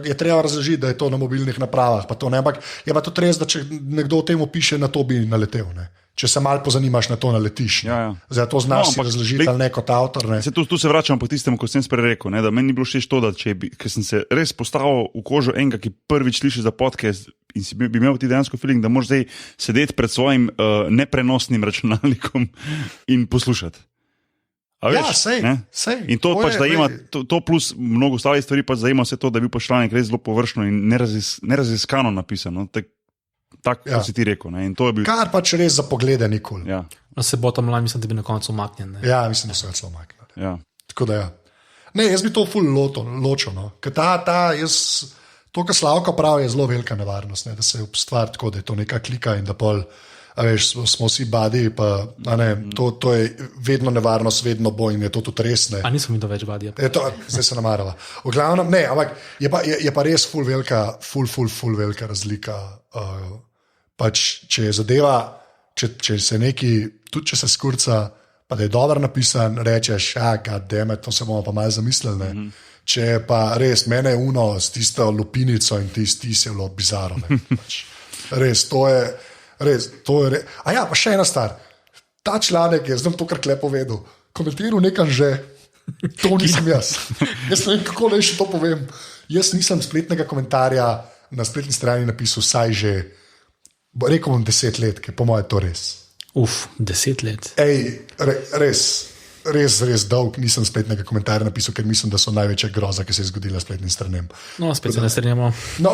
je treba razložiti, da je to na mobilnih napravah, pa to ne, ampak je pa tudi res, da če nekdo o tem piše, na to bi naletel, ne. Če se malo pozanimaš, na to naletiš. Ja. Zdaj to znaš razložiti ali ne kot avtor. Ne. Tu se vračam po tistemu, ko sem prej rekel, ne, da meni ni bilo všeč to, da ker sem se res postavil v kožo enega, ki prvič sliši za podcast in si bi imel ti dejansko feeling, da moraš zdaj sedeti pred svojim neprenosnim računalnikom in poslušati. Ja, sej. In to pač zajema, to plus mnogo ostalih stvari pač zajema vse to, da je bil pač članek res zelo površno in neraziskano napisan. No. Tako si ti rekel. Ne? In to je bil... Kar pač res za poglede nikoli. Ja. Se bo tam lani, mislim, da bi na koncu umaknjen. Ja, mislim, da so celo umaknjeni. Ja. Tako da ja. Ne, jaz bi to ful ločil. No. Ker to, kar Slavko pravi, je zelo velika nevarnost, ne? Da se ustvari tako, da je to neka klika in da pol, a veš, smo vsi badi, pa to je vedno nevarnost, vedno boj in je to tudi res. Ne? A nismo mi do več badi. Zdaj se namarava. V glavnem, ne, ampak je pa res ful velika razlika. Pač, če je zadeva, če se neki, tudi če se skurca, pa da je dobro napisan, rečeš, goddammit, to se bomo pa malo zamislili. Ne? Če pa res mene je uno s tisto lupinico in tisti je bilo bizarno. Pač, res, to je res. A ja, pa še ena stvar. Ta članek je, znam to, kar Klep povedal, komentiral nekam že, to nisem jaz. Jaz ne vem, kako naj še to povem. Jaz nisem spletnega komentarja na spletni strani napisal vsaj že, rekel bom 10 let, ker po moje to res. 10 let. Res dolg nisem spletnega komentarja napisal, ker mislim, da so največja groza, ki se je zgodila spletnim stranem. No, spet se ne strinjamo. No,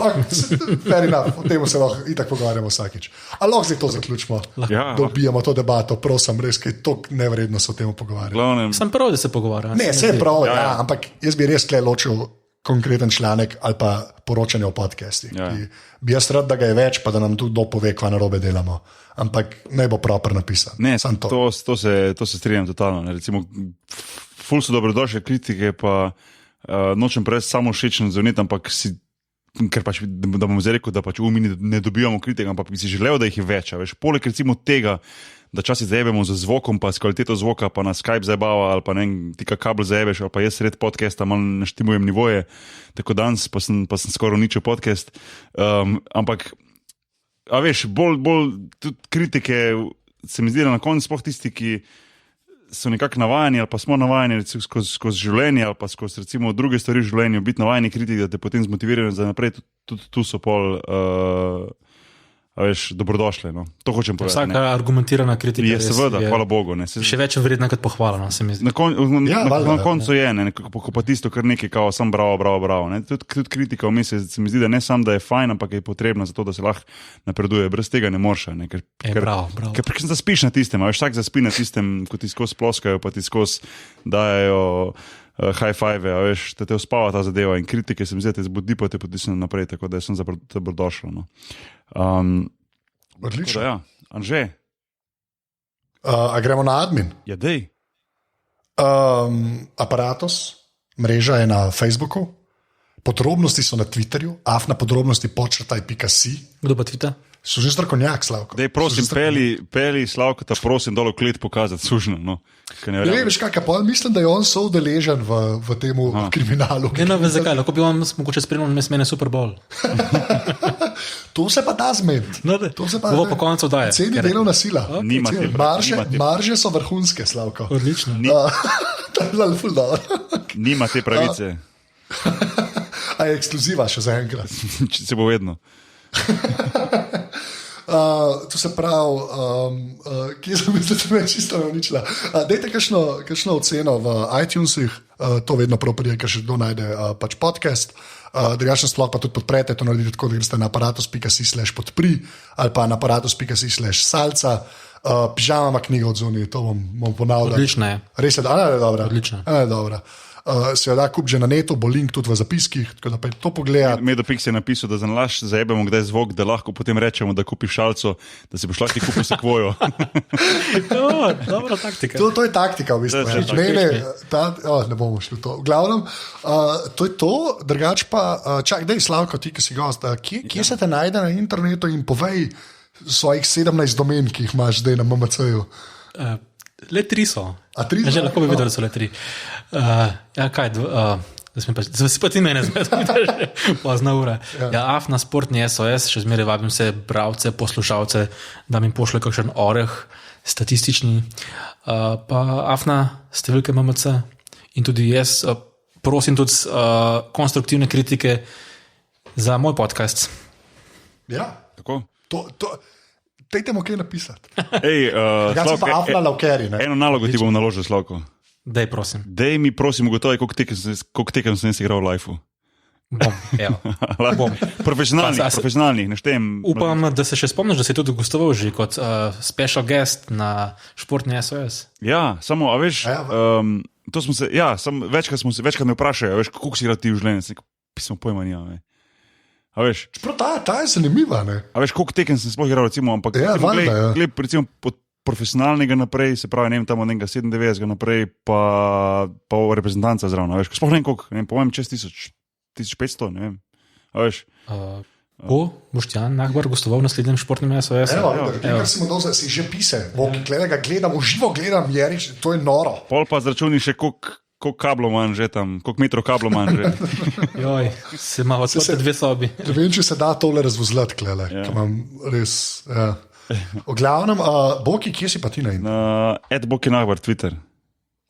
fair enough, o tem se lahko itak pogovarjamo vsakič. Ali lahko zdaj to zaključimo, ja. Da ubijamo to debato, prosim, res, ker je to nevredno se o tem pogovarjati. Sem prav, da se pogovarjam. Ne, se je prav, ja, ampak jaz bi res tle ločil konkreten članek ali pa poročanje o podcastih. Ja. Bi jaz rad, da ga je več, pa da nam tudi pove, kva narobe delamo. Ampak ne bo proper napisan. Ne, to se strinjam totalno. Ne. Recimo, ful so dobrodošle kritike, pa nočem preveč samo všečen zvoniti, ampak ker pač, da bom zdaj rekel, da pač ne dobivamo kritik, ampak bi si želel, da jih je več. Veš, poleg recimo tega, da časi zajebemo z zvokom, pa s kvaliteto zvoka, pa na Skype zajebava, ali pa ne, ti kabel zajebeš, ali pa jaz sred podcasta malo naštimujem nivoje, tako danes pa sem skoraj uničil podcast. Ampak a veš, bolj tudi kritike, se mi zdi, da na koncu sploh tisti, ki so nekako navajeni ali pa smo navajeni skozi življenje ali pa skozi recimo druge stvari v življenju, biti navajeni kritik, da te potem zmotivirajo za naprej, tudi tu so pol veš, dobrodošle. No. To hočem povedati. Vsaka argumentirana kritika je seveda, hvala Bogu. Ne. Še več vredna kot pohvala, no, se mi zdi. Na koncu je, ne, ko pa tisto kar nekaj kao, sam bravo. Ne. Tudi kritika vmes se mi zdi, da ne samo, da je fajn, ampak je potrebna za to, da se lahko napreduje. Brez tega ne moreš. Ne, bravo. Ker zaspiš na tistem, veš, vsak zaspi na tistem, ko ti skozi ploskajo, pa ti skozi dajo high five, veš, te uspava ta zadeva in kritike se mi zdi, da te zbudi, pa te potisne naprej, tako da sem dobrodošel. No. Odlično. Ja. Anže? A gremo na admin? Ja, dej. Aparatus, mreža je na Facebooku, podrobnosti so na Twitterju, afna_podrobnosti_si. Kdo pa Twitter? So že strokovnjak, Slavko. Dej, prosim, peli Slavko, ta prosim dolo klet pokazati sužno. No. Ne veš, kakaj, mislim, da je on soudeležen v tem kriminalu. Ne vem, zakaj, lahko bi vam mogoče spremljal mene Super Bowl. To se pa da zmed. Bo po koncu daje. Ceni delovna sila. Marže so vrhunske, Slavko. Odlično. Nima te pravice. A je ekskluziva še za enkrat. Če se bo vedno. To se pravi, kje sem mislil, da me je čisto uničila. Dajte kakšno oceno v iTunesih, to vedno prav prije, ker še kdo najde pač podcast. Drugačno sploh pa tudi podprete, to naredite tako, da greste na aparatus.si/podpri ali pa na aparatus.si/salca. Pižama ima knjigo od zunaj, to bom ponavljal. Odlično je. Res je, da je dobra. Odlično. Se jo da kup že na netu, bo link tudi v zapiskih, tako da pa je to pogledati. Medopix je napisal, da za nalaš zajebemo kdaj zvok, da lahko potem rečemo, da kupiš šalco, da si boš lahko kupil sekvojo. Dobra taktika. To je taktika v bistvu. Ne bomo šli v to. V glavnem, to je to, drugač pa, čak, dej Slavko, ti, ki si gost, kje se te najde na internetu in povej svojih 17 domen, ki jih imaš zdaj na MMC-ju? Le 3 so. A 3 so? Že lahko bi videl, da so le 3. Ja, kaj, zdaj si pa ti mene zmedel, pozna ura. Ja, Afna Sportni SOS, še zmeraj vabim se bralce, poslušalce, da mi pošle kakšen oreh statistični. Pa Afna številke MMC in tudi jaz prosim tudi konstruktivne kritike za moj podcast. Ja, tako. Dajte mu kaj napisati. Slavko, eno nalogo ti bom naložil, Slavko. Dej, prosim. Dej mi, prosim, ugotovi, koliko tekem sem jaz igral v lifeu. Bom. Profesionalnih, ne štejem. Upam, da se še spomniš, da si tudi gostoval že kot special guest na Športni SOS. Ja, samo, a veš, to smo se, večkrat me vprašajo, veš, koliko si igral ti v življenju, pismo pojma nima, a veš. Ta je zanimiva, ne? A veš, koliko tekem sem sploh igral, recimo, ampak gled, recimo, pod profesionalnega naprej, se pravi, ne vem, tam od enega 97 naprej, pa reprezentanca zraven, a veš, sploh ne vem koliko, ne vem, po mojem čez 1500, ne vem, a veš. Boštjan Nahbar gostoval v naslednjem Športnem SOS. Si že pise, gledam, uživo gledam, Jerič, to je noro. Pol pa zračuni še koliko kablov manj že tam, koliko metrov kablov manj že. Joj, se ima odprte 2 sobi. Ne vem, če se da tole razvozljati, klele, ki imam res, V glavnem, Boki, kje si pa ti na internetu? @Boki Nahbar, Twitter.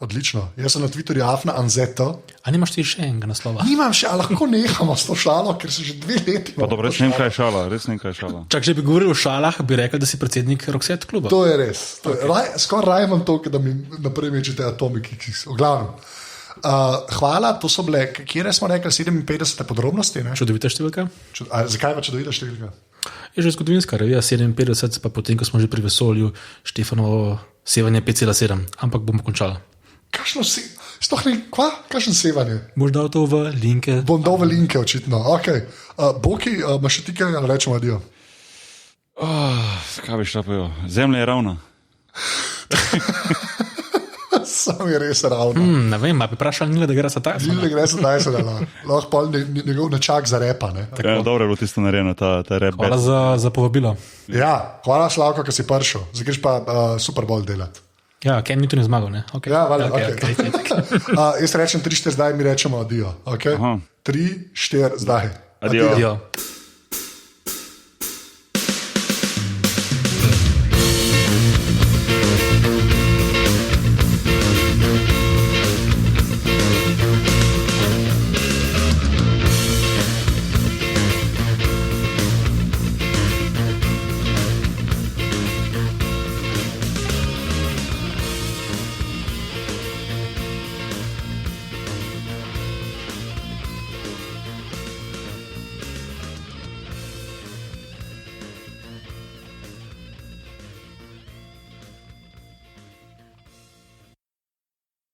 Odlično, jaz sem na Twitterju Afna Anzeto. A nimaš ti še enega naslova? Nimam še, a lahko nehamo s to šalo, ker se že 2 leti. Pa dobro, res ne vem, kaj je šala. Čak, če bi govoril o šalah, bi rekel, da si predsednik Roxette kluba. To je res. Skoraj raje imam to, da mi naprej mečete atomiki. V glavnem. Hvala, to so bile, kjer smo rekli, 57 podrobnosti. Ne? Čudovita številka. Zakaj pa čudovita številka? Je že zgodovinska revija 57, pa potem, ko smo že pri vesolju, Štefanovo sevanje 5,7, ampak bomo končali. Kakšno sevanje? Boš dal to v linke? Bom dal v linke, očitno. Okay. Boki, imaš še ti kaj, ali rečemo adijo? Kaj bi šlapajo? Zemlja je ravna. Sam je res ravno. Ne vem, bi vprašal Nile, da gre za Tyson. Nile gre za Tyson, lahko pa njegov nečak za repa. Dobro je bilo tisto narejeno, ta rep. Hvala za povabilo. Ja, hvala Slavko, ki si prišel. Zdaj greš pa Super Bowl delati. Ja, Ken Newton je zmagal, ne? Okay. Ja, okay. Jaz rečem 3-4, zdaj mi rečemo adijo. Okay? 3-4, zdaj. Adijo.